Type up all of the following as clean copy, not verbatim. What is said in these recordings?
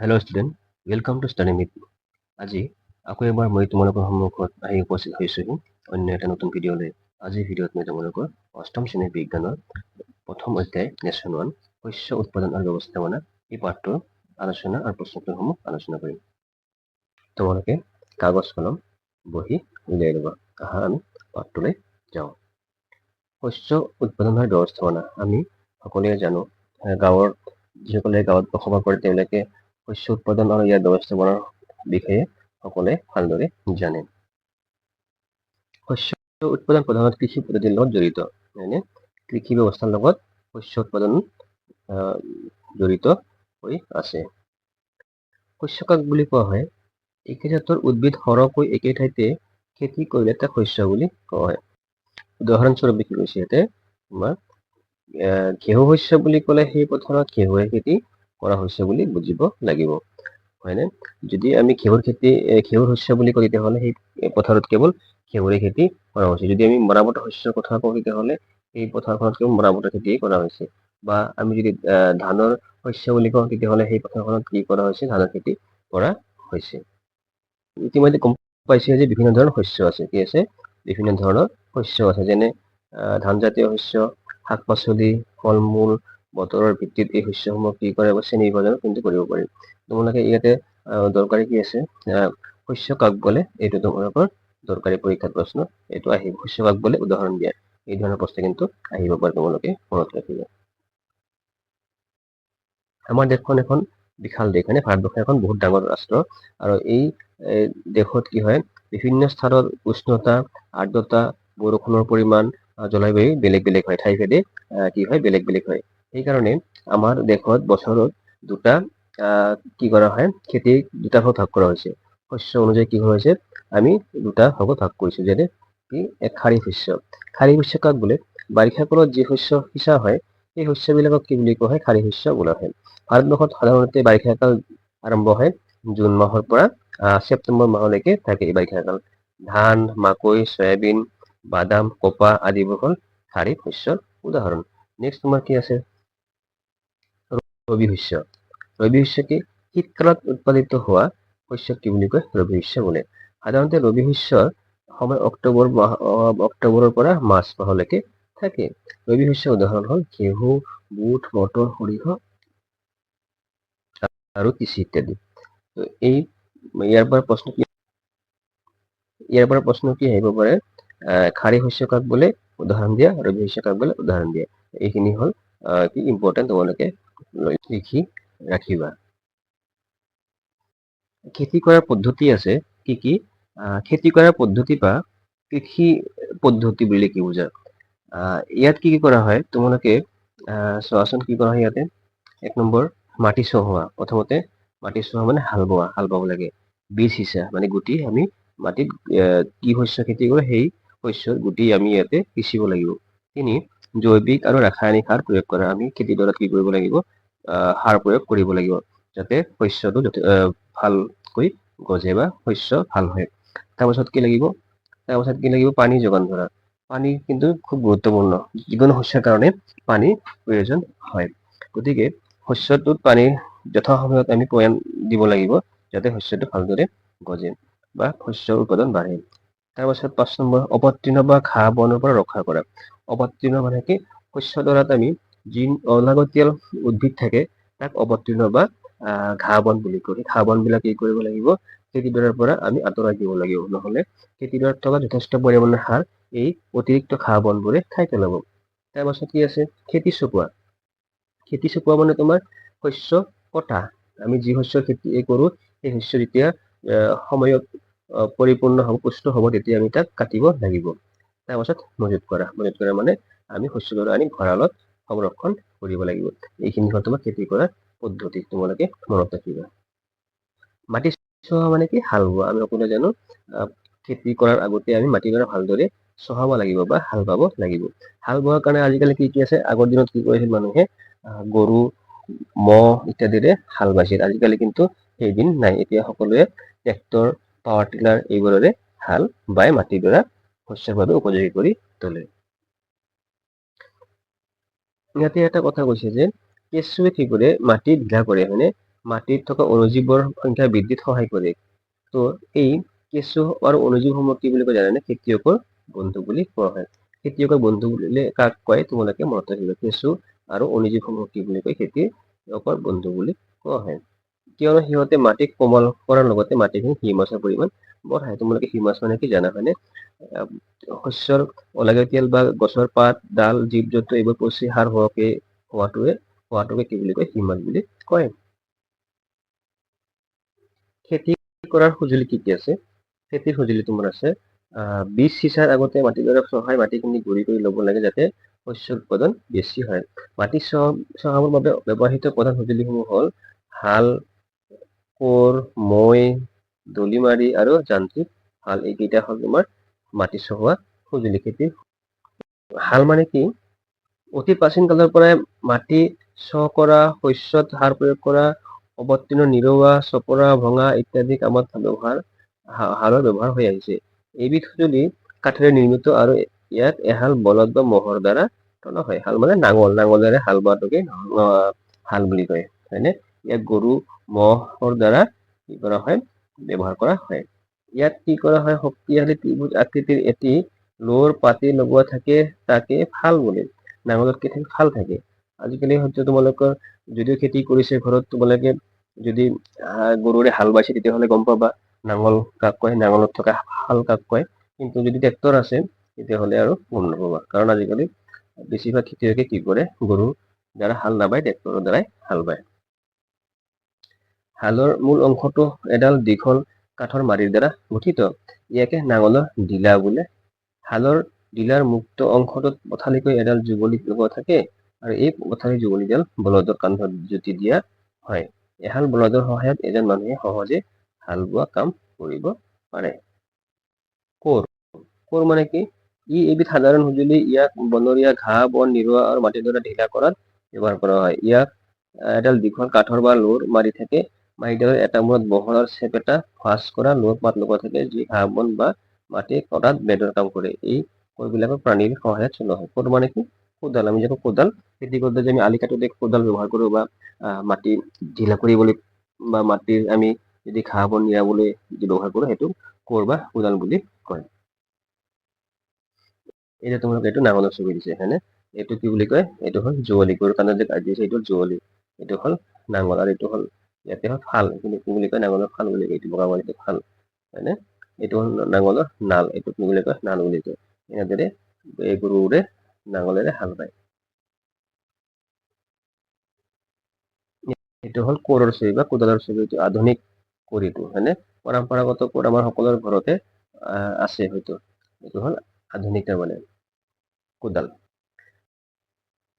Hello' student, welcome to study meet. আজি আকৌ এবাৰ মই তোমালোকৰ সন্মুখত আহি উপস্থিত হৈছোহি অন্য এটা নতুন ভিডিঅ'লৈ। আজিৰ ভিডিঅ'ত মই তোমালোকৰ অষ্টম শ্ৰেণীৰ বিজ্ঞানৰ প্ৰথম অধ্যায় লেচন 1 শস্য উৎপাদন আৰু ব্যৱস্থাপনা এই পাঠটোৰ আলোচনা আৰু প্ৰশ্নোত্তৰসমূহ আলোচনা কৰিম। তোমালোকে কাগজ কলম বহি উলিয়াই ল'বা। আহা আমি পাঠটোলৈ যাওঁ। শস্য উৎপাদন আৰু ব্যৱস্থাপনা আমি সকলোৱে জানো, গাঁৱৰ যিসকলে গাঁৱত বসবাস কৰে তেওঁলোকে শস্য উৎপাদন আৰু ইয়াৰ ব্যৱস্থাপনাৰ বিষয়ে সকলোৱে ভালদৰে জানে। শস্য উৎপাদন প্ৰধানত কৃষি পদ্ধতিৰ লগত জড়িত, মানে কৃষি ব্যৱস্থাৰ লগত শস্য উৎপাদন জড়িত হৈ আছে। শস্য কাক বুলি কোৱা হয়? একে জাতৰ উদ্ভিদ সৰহকৈ একে ঠাইতে খেতি কৰিলে তাক শস্য বুলি কোৱা হয়। উদাহৰণস্বৰূপে কি কৈছে ইয়াতে, তোমাৰ ঘেঁহু শস্য বুলি ক'লে সেই পথাৰত ঘেঁহুৰে খেতি কৰা শস্য বুলি বুজিব লাগিব, হয়নে? যদি আমি ঘেঁহুৰ শস্য বুলি কওঁ তেতিয়াহ'লে সেই পথাৰত কেৱল ঘেঁহুৰে খেতি কৰা হৈছে। যদি আমি মৰাবতৰ শস্যৰ কথা কওঁ তেতিয়াহ'লে এই পথাৰখনত কেৱল মৰাবতৰ খেতিয়ে কৰা হৈছে। বা আমি যদি ধানৰ শস্য বুলি কওঁ তেতিয়াহ'লে সেই পথাৰখনত কি কৰা হৈছে? ধানৰ খেতি কৰা হৈছে। ইতিমধ্যে গম পাইছে যে বিভিন্ন ধৰণৰ শস্য আছে। কি আছে? বিভিন্ন ধৰণৰ শস্য আছে, যেনে ধানজাতীয় শস্য, শাক পাচলি, ফল মূল, বতৰৰ ভিত্তিত এই শস্যসমূহ কি কৰে বা শ্ৰেণী বিভাজন কিন্তু কৰিব পাৰি। তোমালোকে ইয়াতে দৰকাৰী কি আছে, শস্য কাক বোলে, এইটো তোমালোকৰ দৰকাৰী পৰীক্ষাত প্ৰশ্ন এইটো আহিব। শস্য কাক বোলে উদাহৰণ দিয়া, এই ধৰণৰ প্ৰশ্ন কিন্তু আহিব পাৰে, তোমালোকে মনত ৰাখিবা। আমাৰ দেশখন এখন বিশাল দেশ, মানে ভাৰতবৰ্ষ এখন বহুত ডাঙৰ ৰাষ্ট্ৰ, আৰু এই দেশত কি হয়, বিভিন্ন স্থানত উষ্ণতা, আৰ্দ্ৰতা, বৰষুণৰ পৰিমাণ, জলবায়ু বেলেগ বেলেগ হয়, ঠাইভেদে কি হয় বেলেগ বেলেগ হয়। সেইকাৰণে আমাৰ দেশত বছৰত দুটা কি কৰা হয়, খেতি দুটা ভাগত ভাগ কৰা হৈছে। শস্য অনুযায়ী কি হৈছে, আমি দুটা ভাগত ভাগ কৰিছো। যেনে কি, এক খাৰিফ শস্য। খাৰিফ শস্য কাক বোলে? বাৰিষা কালত যি শস্য সিঁচা হয় সেই শস্যবিলাকক কি বুলি কোৱা হয়? খাৰিফ শস্য বোলা হয়। ভাৰতবৰ্ষত সাধাৰণতে বাৰিষা কাল আৰম্ভ হয় জুন মাহৰ পৰা ছেপ্টেম্বৰ মাহলৈকে থাকে এই বাৰিষা কাল। ধান, মাকৈ, চয়াবিন, বাদাম, কপাহ আদিবোৰ হ'ল খাৰিফ শস্যৰ উদাহৰণ। নেক্সট তোমাৰ কি আছে? ৰবি শস্য। ৰবি শস্য কি? শীতকালত উৎপাদিত হোৱা শস্যক কি বুলি কয়? ৰবি শস্য বোলে। সাধাৰণতে ৰবি শস্যৰ সময় অক্টোবৰৰ পৰা মাৰ্চ মাহলৈকে থাকে। ৰবি শস্যৰ উদাহৰণ হ'ল ঘেঁহু, বুট, মটৰ, সৰিয়হ আৰু কৃষি ইত্যাদি। এই ইয়াৰ পৰা প্ৰশ্ন কি আহিব পাৰে? খাৰিফ শস্য কাক বোলে? উদাহৰণ দিয়া। ৰবি শস্য কাক বোলে? উদাহৰণ দিয়া। এইখিনি হ'ল কি ইম্পৰ্টেণ্ট, তোমালোকে লিখি ৰাখিবা। খেতি কৰাৰ পদ্ধতি আছে কি কি? খেতি কৰাৰ পদ্ধতি বা কৃষি পদ্ধতি বুলি কি বুজা? ইয়াত কি কি কৰা হয় তোমালোকে চোৱাচোন। কি কৰা হয় ইয়াতে? 1 নম্বৰ, মাটি চহোৱা। প্ৰথমতে মাটি চহোৱা মানে হাল বোৱা, হাল বাব লাগে। বীজ সিঁচা মানে গুটি, আমি মাটিত কি শস্য খেতি কৰোঁ সেই শস্যৰ গুটি আমি ইয়াতে সিঁচিব লাগিব। 3, জৈৱিক আৰু ৰাসায়নিক সাৰ প্ৰয়োগ কৰা। আমি খেতিডৰাত কি কৰিব লাগিব? সাৰ প্ৰয়োগ কৰিব লাগিব, যাতে শস্যটো ভালকৈ গজে বা শস্য ভাল হয়। তাৰপাছত কি লাগিব? পানী যোগান ধৰা। পানী কিন্তু খুব গুৰুত্বপূৰ্ণ, যিকোনো শস্যৰ কাৰণে পানীৰ প্ৰয়োজন হয়। গতিকে শস্যটোত পানী যথাসময়ত আমি দিব লাগিব, যাতে শস্যটো ভালদৰে গজে বা শস্যৰ উৎপাদন বাঢ়ে। তাৰপাছত 5 নম্বৰ, অপতৃণ বা ঘাঁহ বনৰ পৰা ৰক্ষা কৰা। অপতৃণ মানে কি? শস্যডৰাত আমি যি অলাগতিয়াল উদ্ভিদ থাকে তাক অপতৃণ বা ঘাঁহ বন বুলি কয়। ঘাঁহ বন বিলাক কি কৰিব লাগিব? খেতিডৰাৰ পৰা আমি আঁতৰাই দিব লাগিব, নহলে খেতিডৰাত থকা যথেষ্ট পৰিমাণৰ সাৰ এই অতিৰিক্ত ঘাঁহ বনবোৰে খাই পেলাব। তাৰপাছত কি আছে? খেতি চপোৱা। খেতি চপোৱা মানে তোমাৰ শস্য কটা। আমি যি শস্যৰ খেতি কৰো সেই শস্য যেতিয়া সময়ত পৰিপূৰ্ণ হ'ব, পুষ্ট হ'ব, তেতিয়া আমি তাক কাটিব লাগিব। তাৰপাছত মজুত কৰা। মজুত কৰা মানে আমি শস্যবোৰ আনি ভঁৰালত সংৰক্ষণ কৰিব লাগিব। এইখিনি হ'ল তোমাৰ খেতি কৰাৰ পদ্ধতি, তোমালোকে মনত ৰাখিবা। মাটি চহোৱা মানে কি? হাল বোৱা। আমি সকলোৱে জানো খেতি কৰাৰ আগতে আমি মাটিডৰা ভালদৰে চহাব লাগিব বা হাল বাব লাগিব। হাল বোৱাৰ কাৰণে আজিকালি কি কি আছে? আগৰ দিনত কি কৰিছিল মানুহে? গৰু, ম'হ ইত্যাদিৰে হাল বাইছিল। আজিকালি কিন্তু সেইদিন নাই। এতিয়া সকলোৱে ট্ৰেক্টৰ, পাৱাৰ টিলাৰ এইবোৰেৰে হাল বাই মাটিডৰা শস্যৰ বাবে উপযোগী কৰি তোলে। ইয়াতে এটা কথা কৈছে যে কেঁচুৱে কি কৰে? মাটি ঢিলা কৰে, হয়নে? মাটিত থকা অণুজীৱৰ সংখ্যা বৃদ্ধিত সহায় কৰে। তো এই কেঁচু আৰু অণুজীৱসমূহ কি বুলি কয় জানেনে? খেতিয়কৰ বন্ধু বুলি কোৱা হয়। খেতিয়কৰ বন্ধু বুলিলে কাক কয় তোমালোকে মনত ৰাখিবা। কেঁচু আৰু অণুজীৱসমূহ কি বুলি কয়? খেতিয়কৰ বন্ধু বুলি কোৱা হয়। কিয়নো সিহঁতে মাটিক কোমল কৰাৰ লগতে মাটিখিনি হিউমাছৰ পৰিমাণ বঢ়ায়। তোমালোকে হিউমাছ মানে কি জানা হয়নে? শস্যৰ অলাগতিয়াল বা গছৰ পাত, ডাল, জীৱ-জন্তু এইবোৰ পচি সাৰ হোৱাটোকে কি বুলি কয়? হিউমাছ বুলি কয়। খেতি কৰাৰ সঁজুলি কি কি আছে? খেতিৰ সঁজুলি তোমাৰ আছে বীজ সিঁচাৰ আগতে মাটিডৰা চহাই মাটিখিনি গুৰি কৰি ল'ব লাগে যাতে শস্যৰ উৎপাদন বেছি হয়। মাটি চহাবৰ বাবে ব্যৱহৃত প্ৰধান সঁজুলিসমূহ হ'ল হাল, কোৰ, মৈ, দলিমাৰি আৰু যান্ত্ৰিক হাল। এইকেইটা হ'ল তোমাৰ মাটি চহোৱা সঁজুলি। খেতিৰ হাল মানে কি? অতি প্ৰাচীন কালৰ পৰাই মাটি চহ কৰা, শস্যত সাৰ প্ৰয়োগ কৰা, অৱতীৰ্ণ নিৰোৱা, চপৰা ভঙা ইত্যাদি কামত হালৰ ব্যৱহাৰ হৈ আহিছে। এইবিধ সঁজুলি কাঠেৰে নিৰ্মিত আৰু ইয়াত এহাল বলদ বা ম'হৰ দ্বাৰা টনা হয়। হাল মানে নাঙলেৰে হাল বোৱাটোকে হাল বুলি কয় হয়নে? ইয়াক গৰু ম'হৰ দ্বাৰা কি কৰা হয়? ব্যৱহাৰ কৰা হয়। ইয়াত কি কৰা হয়? শক্তিশালী ত্ৰিভুজ আকৃতিৰ এটি লোৰ পাতি লগোৱা থাকে, তাকে ফাল বোলে। নাঙলত কি থাকে? ফাল থাকে। আজিকালি হয়তো তোমালোকৰ যদিও খেতি কৰিছে ঘৰত, তোমালোকে যদি গৰুৰে হাল বাইছে তেতিয়াহ'লে গম পাবা নাঙল কাক কয়, নাঙলত থকা ফাল কাক কয়। কিন্তু যদি ট্ৰেক্টৰ আছে তেতিয়াহ'লে আৰু গম নাপাবা। কাৰণ আজিকালি বেছিভাগ খেতিয়কে কি কৰে? গৰুৰ দ্বাৰা হাল নাবায়, ট্ৰেক্টৰৰ দ্বাৰাই হাল বায়। হালৰ মূল অংশটো এডাল দীঘল কাঠৰ মাৰিৰ দ্বাৰা গঠিত। ইয়াকে নাঙলৰ ডিলা বোলে। হালৰ ডিলাৰ মুক্ত অংশটোত পথালিকৈ এডাল যুৱলি লগোৱা থাকে আৰু এই পথালি যুৱলিডাল বলদৰ কান্ধত যুটি দিয়া হয়। এহাল বলদৰ সহায়ত এজন মানুহে সহজে হাল বোৱা কাম কৰিব পাৰে। কোৰ মানে কি? এবিধ সাধাৰণ সঁজুলি। ইয়াক বনৰীয়া ঘাঁহ বন নিৰোৱা আৰু মাটিডৰা ঢিলা কৰাত ব্যৱহাৰ কৰা হয়। ইয়াক এডাল দীঘল কাঠৰ বা লোৰ মাৰি থাকে। মাৰিডালৰ এটা মূৰত বহল আৰু চেপেটা ভাঁজ কৰা লোৰ পাত লগোৱা থাকে, যি ঘাঁহ বন বা মাটি কটাত ব্লেডৰ কাম কৰে। এই কোৰবিলাকক প্ৰাণীৰ সহায়ত চলোৱা হয়। কোৰ মানে কি? কোদাল। আমি যেনেকৈ কোদাল খেতি কৰোঁতে যে আমি আলি কাটোতে কোদাল ব্যৱহাৰ কৰোঁ বা মাটি ঢিলা কৰিবলৈ বা মাটিৰ আমি যদি ঘাঁহ বন নিয়াবলৈ যদি ব্যৱহাৰ কৰোঁ, সেইটো কোৰ বা কোদাল বুলি কয়। এতিয়া তোমালোকে এইটো নাঙলৰ ছবি দিছে হয়নে? এইটো কি বুলি কয়? এইটো হ'ল যুঁৱলি। গৰুৰ কাণত যে কাটি দিছে এইটো যুঁৱলি। এইটো হ'ল নাঙল আৰু এইটো হ'ল ইয়াতে হ'ল ফাল। কিন্তু কি বুলি কয়? নাঙলৰ ফাল বুলি কয়। এইটো বগা এইটো ফাল হয়নে? এইটো হ'ল নাঙলৰ নাল। এইটো কি বুলি কয়? নাল বুলি কয়। এনেদৰে এই গৰুৰে নাঙলেৰে হাল বায়। এইটো হ'ল কোৰৰ ছবি বা কোদালৰ ছবি। এইটো আধুনিক কোৰ এইটো হয়নে? পৰম্পৰাগত কোৰ আমাৰ সকলোৰে ঘৰতে আছে হয়তো। এইটো হ'ল আধুনিক তাৰমানে কোদাল।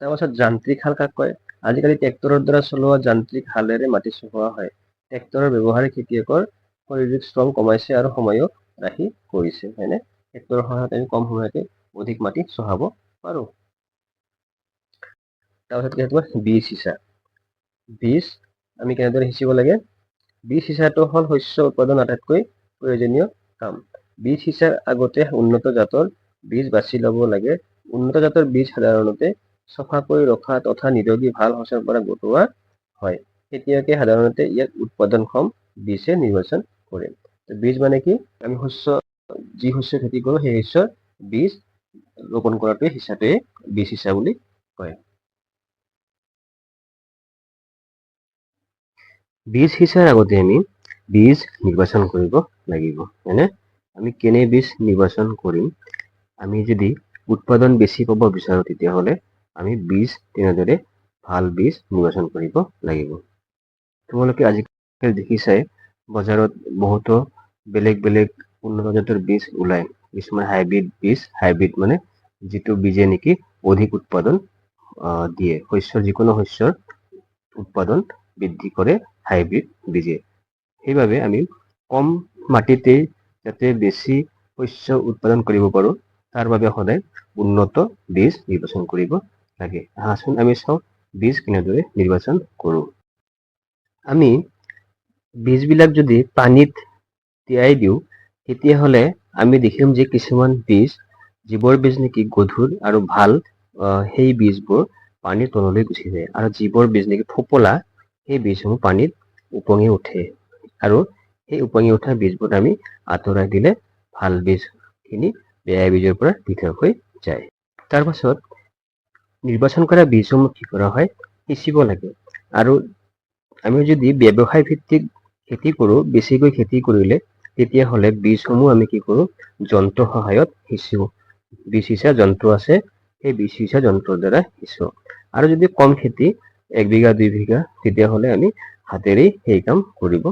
তাৰপাছত যান্ত্ৰিক হাল কাক কয়? আজিকালি ট্ৰেক্টৰৰ দ্বাৰা চলোৱা যান্ত্ৰিক হালেৰে মাটি চহোৱা হয়। ট্ৰেক্টৰৰ ব্যৱহাৰে খেতিয়কৰ শাৰীৰিক শ্ৰম কমাইছে আৰু সময়ো ৰাহি কৰিছে হয়নে? ট্ৰেক্টৰৰ সহায়ত আমি কম সময়তে অধিক মাটি চহাব পাৰোঁ। তাৰপাছত কি তোমাৰ বীজ সিঁচা। বীজ আমি কেনেদৰে সিঁচিব লাগে? বীজ সিঁচাটো হ'ল শস্য উৎপাদন আটাইতকৈ প্ৰয়োজনীয় কাম। বীজ সিঁচাৰ আগতে উন্নত জাতৰ বীজ বাছি ল'ব লাগে। উন্নত জাতৰ বীজ সাধাৰণতে চফাকৈ ৰখা তথা নিৰোগী ভাল সঁচৰ পৰা গোটোৱা হয়। খেতিয়কে সাধাৰণতে ইয়াক উৎপাদনক্ষম বীজে নিৰ্বাচন কৰে। বীজ মানে কি? আমি যি শস্য খেতি কৰোঁ সেই শস্যৰ বীজ ৰোপণ কৰাটোৱে সিঁচাটোৱে বীজ সিঁচা বুলি কয়। বীজ সিঁচাৰ আগতে আমি বীজ নিৰ্বাচন কৰিব লাগিব হয়নে? আমি কেনে বীজ নিৰ্বাচন কৰিম? আমি যদি উৎপাদন বেছি পাব বিচাৰোঁ তেতিয়াহ'লে আমি বীজ তেনেদৰে ভাল বীজ নিৰ্বাচন কৰিব লাগিব। তোমালোকে আজিকালি দেখিছাই বজাৰত বহুতো বেলেগ বেলেগ উন্নত জাতৰ বীজ ওলায়। কিছুমান হাইব্ৰিড বীজ, হাইব্ৰিড মানে যিটো বীজে নেকি অধিক উৎপাদন দিয়ে। যিকোনো শস্যৰ উৎপাদন বৃদ্ধি কৰে হাইব্ৰিড বীজে। সেইবাবে আমি কম মাটিতে যাতে বেছি শস্য উৎপাদন কৰিব পাৰোঁ তাৰ বাবে সদায় উন্নত বীজ নিৰ্বাচন কৰিব লাগে। আহাচোন আমি চাওঁ বীজ কেনেদৰে নিৰ্বাচন কৰোঁ। আমি বীজবিলাক যদি পানীত তিয়াই দিওঁ তেতিয়াহ'লে আমি দেখিম যে কিছুমান বীজ যিবোৰ বীজ নেকি গধুৰ আৰু ভাল সেই বীজবোৰ পানীৰ তললৈ গুচি যায় আৰু যিবোৰ বীজ নেকি ফোপোলা সেই বীজসমূহ পানীত উপঙি উঠে আৰু সেই উপঙি উঠা বীজবোৰ আমি আঁতৰাই দিলে ভাল বীজখিনি বেয়া বীজৰ পৰা পৃথক হৈ যায়। তাৰ পাছত নিৰ্বাচন কৰা বীজসমূহ কি কৰা হয়, সিঁচিব লাগে। আৰু আমি যদি ব্যৱসায় ভিত্তিক খেতি কৰোঁ, বেছিকৈ খেতি কৰিলে তেতিয়াহ'লে বীজসমূহ আমি কি কৰোঁ, যন্ত্ৰৰ সহায়ত সিঁচো। বীজ সিঁচা যন্ত্ৰ আছে, সেই বীজ সিঁচা যন্ত্ৰৰ দ্বাৰা সিঁচো। আৰু যদি কম খেতি 1 বিঘা 2 বিঘা, তেতিয়াহ'লে আমি হাতেৰেই সেই কাম কৰিব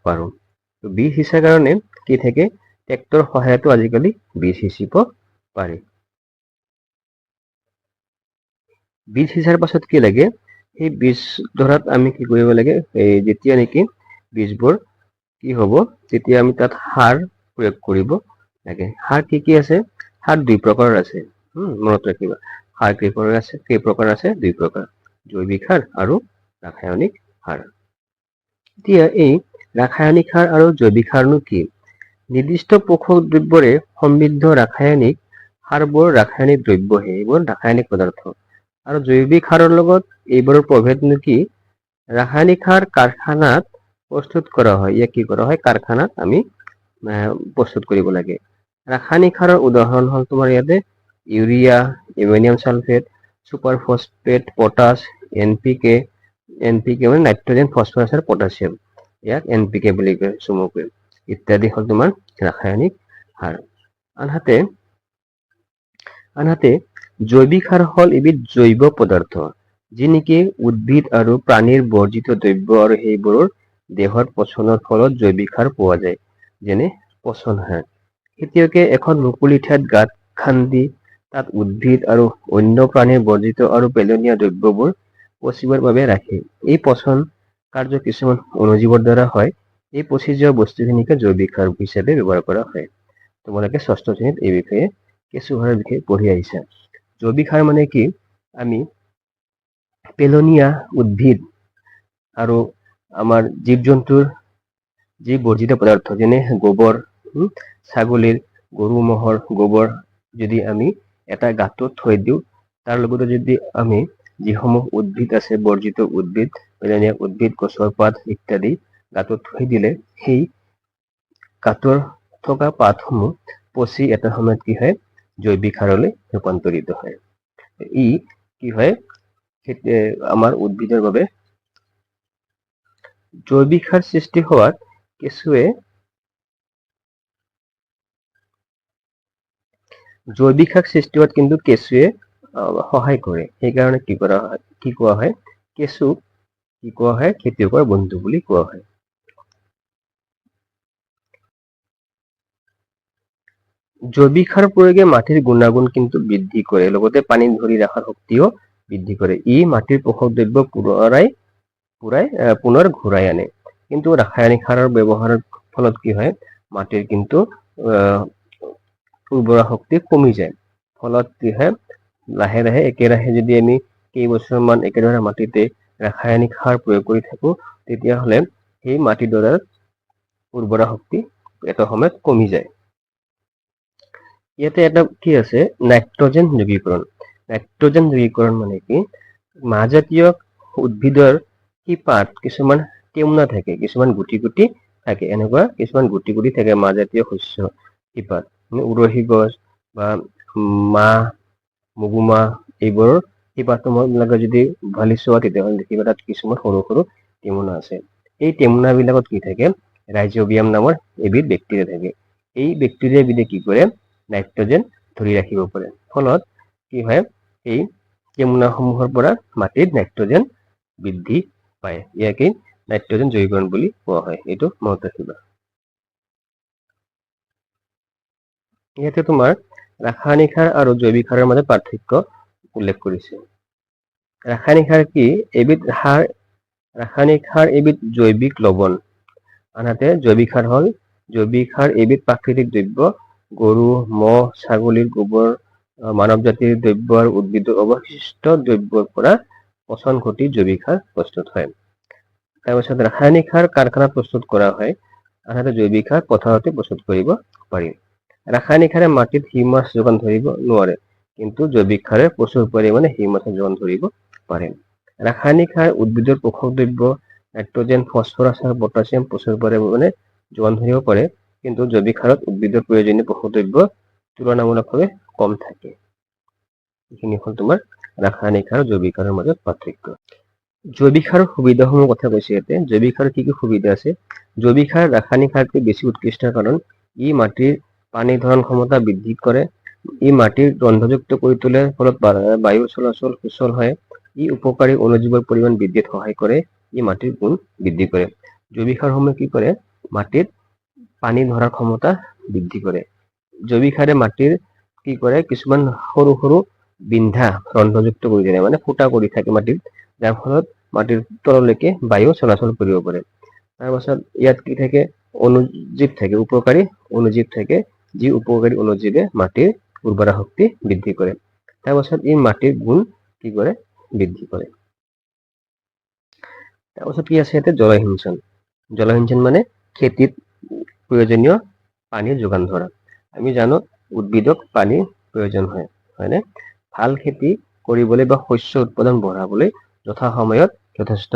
পাৰোঁ। বীজ সিঁচাৰ কাৰণে কি থাকে, ট্ৰেক্টৰ সহায়তো আজিকালি বীজ সিঁচিব পাৰি। বীজ সিঁচাৰ পাছত কি লাগে, সেই বীজ ধৰাত আমি কি কৰিব লাগে, যেতিয়া নেকি বীজবোৰ কি হ'ব, তেতিয়া আমি তাত সাৰ প্ৰয়োগ কৰিব লাগে। সাৰ কি কি আছে, সাৰ 2 প্ৰকাৰৰ আছে, মনত ৰাখিবা। সাৰ কেই প্ৰকাৰ আছে, 2 প্ৰকাৰ, জৈৱিক সাৰ আৰু ৰাসায়নিক সাৰ। এতিয়া এই ৰাসায়নিক সাৰ আৰু জৈৱিক সাৰনো কি? নিৰ্দিষ্ট পোষক দ্ৰব্যৰে সমৃদ্ধ ৰাসায়নিক সাৰবোৰ ৰাসায়নিক দ্ৰব্যহে, এইবোৰ ৰাসায়নিক পদাৰ্থ। আৰু জৈৱিক সাৰৰ লগত এইবোৰৰ প্ৰভেদনো কি? ৰাসায়নিক সাৰ কাৰখানাত প্ৰস্তুত কৰা হয়। ইয়াক কি কৰা হয়, কাৰখানাত আমি প্ৰস্তুত কৰিব লাগে। ৰাসায়নিক সাৰৰ উদাহৰণ হ'ল তোমাৰ ইয়াতে urea, ammonium sulphate, super phosphate, potash, NPK মানে নাইট্ৰজেন, ফসফৰাছ আৰু পটাছিয়াম, ইয়াক NPK বুলি কয় চমুকৈ, ইত্যাদি হ'ল তোমাৰ ৰাসায়নিক সাৰ। আনহাতে জৈৱিক সাৰ হ'ল এবিধ জৈৱ পদাৰ্থ, যি নেকি উদ্ভিদ আৰু প্ৰাণীৰ বৰ্জিত দ্ৰব্য আৰু সেইবোৰৰ দেহত পচনৰ ফলত জৈৱিক সাৰ পোৱা যায়, যেনে পচন সাৰ। খেতিয়কে এখন মুকলি ঠাইত গাঁত খান্দি তাত উদ্ভিদ আৰু অন্য প্ৰাণীৰ বৰ্জিত আৰু পেলনীয়া দ্ৰব্যবোৰ পচিবৰ বাবে ৰাখে। এই পচন কাৰ্য কিছুমান অণুজীৱৰ দ্বাৰা হয়। এই পচি যোৱা বস্তুখিনিকে জৈৱিক সাৰ হিচাপে ব্যৱহাৰ কৰা হয়। তোমালোকে 6ষ্ঠ শ্ৰেণীত এই বিষয়ে কেঁচু সাৰৰ বিষয়ে পঢ়ি আহিছা। জৈৱিক সাৰ মানে কি, আমি পেলনীয়া উদ্ভিদ আৰু আমাৰ জীৱ জন্তুৰ যি বৰ্জিত পদাৰ্থ, যেনে গোবৰ, ছাগলীৰ, গৰু ম'হৰ গোবৰ যদি আমি এটা গাঁতত থৈ দিওঁ, তাৰ লগতে যদি আমি যিসমূহ উদ্ভিদ আছে, বৰ্জিত উদ্ভিদ, পেলনীয়া উদ্ভিদ, গছৰ পাত ইত্যাদি গাঁতত থৈ দিলে, সেই গাঁতৰ থকা পাতসমূহ পচি এটা সময়ত কি হয়, জৈৱিক সাৰলৈ ৰূপান্তৰিত হয়। ই কি হয়, আমাৰ উদ্ভিদৰ বাবে জৈৱিক সাৰ সৃষ্টি হোৱাত কেঁচুৱে কিন্তু কেঁচুৱে সহায় কৰে। সেইকাৰণে কি কোৱা হয়, কেঁচুক কি কোৱা হয়, খেতিয়কৰ বন্ধু বুলি কোৱা হয়। জৈৱিক সাৰ প্ৰয়োগে মাটিৰ গুণাগুণ কিন্তু বৃদ্ধি কৰে, লগতে পানী ধৰি ৰখাৰ শক্তিও বৃদ্ধি কৰে। ই মাটিৰ পোষক দ্ৰব্য পুনৰ ঘূৰাই আনে। কিন্তু ৰাসায়নিক সাৰৰ ব্যৱহাৰৰ ফলত কি হয়, মাটিৰ কিন্তু উৰ্বৰা শক্তি কমি যায়। ফলত কি হয়, লাহে লাহে একেৰাহে যদি আমি কেইবছৰমান একেধৰণে মাটিতে ৰাসায়নিক সাৰ প্ৰয়োগ কৰি থাকো, তেতিয়াহ'লে সেই মাটিডৰাৰ উৰ্বৰা শক্তি এটা সময়ত কমি যায়। ইয়াতে এটা কি আছে, নাইট্ৰজেন যোগীকৰণ। নাইট্ৰজেন যোগীকৰণ মানে কি, মাহজাতীয় উদ্ভিদৰ শিপাত কিছুমান টেমুনা থাকে, কিছুমান গুটি গুটি থাকে, এনেকুৱা কিছুমান গুটি গুটি থাকে মাহজাতীয় শস্য শিপাত, উৰহী গছ বা মাহ, মগুমাহ, এইবোৰৰ শিপাসমূহক যদি উভালি চোৱা, তেতিয়াহ'লে দেখিবা তাত কিছুমান সৰু সৰু টেমুনা আছে। এই টেমুনা বিলাকত কি থাকে, ৰাইজোবিয়াম নামৰ এবিধ বেক্টেৰিয়া থাকে। এই বেক্টেৰিয়া বিধে কি কৰে, নাইট্ৰজেন ধৰি ৰাখিব পাৰে। ফলত কি হয়, এই টেমুনাসমূহৰ পৰা মাটিত নাইট্ৰজেন বৃদ্ধি পায়। ইয়াকে নাইট্ৰজেন যোগীকৰণ বুলি কোৱা হয়। এইটো মনত ৰাখিবা। ইয়াতে তোমাৰ ৰাসায়নিক সাৰ আৰু জৈৱিক সাৰৰ মাজত পাৰ্থক্য উল্লেখ কৰিছে। ৰাসায়নিক সাৰ কি, ৰাসায়নিক সাৰ এবিধ জৈৱিক লৱণ। আনহাতে জৈৱিক সাৰ এবিধ প্ৰাকৃতিক দ্ৰব্য। গৰু, ম'হ, ছাগলীৰ গোবৰ, মানৱ জাতিৰ দ্ৰব্য আৰু উদ্ভিদৰ অৱশিষ্ট দ্ৰব্যৰ পৰা পচন ঘটি জৈৱিক সাৰ প্ৰস্তুত হয়। তাৰপিছত ৰাসায়নিক সাৰ কাৰখানাত প্ৰস্তুত কৰা হয়। আনহাতে জৈৱিক সাৰ পথাৰতে প্ৰস্তুত কৰিব পাৰি। ৰাসায়নিক সাৰে মাটিত হিউমাছ যোগান ধৰিব নোৱাৰে, কিন্তু জৈৱিক সাৰে প্ৰচুৰ পৰিমাণে হিউমাছ যোগান ধৰিব পাৰে। ৰাসায়নিক সাৰ উদ্ভিদৰ পোষক দ্ৰব্য নাইট্ৰজেন, ফসফৰাছ আৰু পটাছিয়াম প্ৰচুৰ পৰিমাণে যোগান ধৰিব পাৰে, কিন্তু জৈৱিক সাৰত উদ্ভিদৰ প্ৰয়োজনীয় পোষক দ্ৰব্য তুলনামূলকভাৱে কম থাকে। এইখিনি হ'ল তোমাৰ ৰাসায়নিক সাৰ আৰু জৈৱিক সাৰৰ মাজত পাৰ্থক্য। জৈৱিক সাৰৰ সুবিধাসমূহৰ কথা কৈছে ইয়াতে। জৈৱিক সাৰৰ কি সুবিধা আছে? জৈৱিক সাৰ ৰাসায়নিক সাৰতকৈ বেছি উৎকৃষ্ট, কাৰণ ই মাটিৰ পানী ধাৰণ ক্ষমতা বৃদ্ধি কৰে, ই মাটিৰ ৰন্ধযুক্ত কৰি তোলে, ফলত বায়ু চলাচল সুচল হয়, ই উপকাৰী অণুজীৱৰ পৰিমাণ বৃদ্ধিত সহায় কৰে, ই মাটিৰ গুণ বৃদ্ধি কৰে। জৈৱিক সাৰসমূহে কি কৰে? মাটিত পানী ধৰাৰ ক্ষমতা বৃদ্ধি কৰে। জৈৱিক সাৰে মাটিৰ কি কৰে? কিছুমান সৰু সৰু বিন্ধা ৰন্ধযুক্ত কৰি দিয়ে, মানে ফুটা কৰি থাকে মাটিত, যাৰ ফলত মাটিৰ তললৈকে বায়ু চলাচল কৰিব পাৰে। তাৰপাছত ইয়াত কি থাকে? অণুজীৱ থাকে, উপকাৰী অণুজীৱ থাকে, যি উপকাৰী অণুজীৱে মাটিৰ উৰ্বৰা শক্তি বৃদ্ধি কৰে। তাৰপাছত ই মাটিৰ গুণ কি কৰে? বৃদ্ধি কৰে। তাৰপাছত কি আছে ইয়াতে? জলসিঞ্চন। জলসিঞ্চন মানে খেতিত প্ৰয়োজনীয় পানীৰ যোগান ধৰা। আমি জানো উদ্ভিদক পানীৰ প্ৰয়োজন হয়, হয়নে? ভাল খেতি কৰিবলৈ বা শস্য উৎপাদন বঢ়াবলৈ যথা সময়ত যথেষ্ট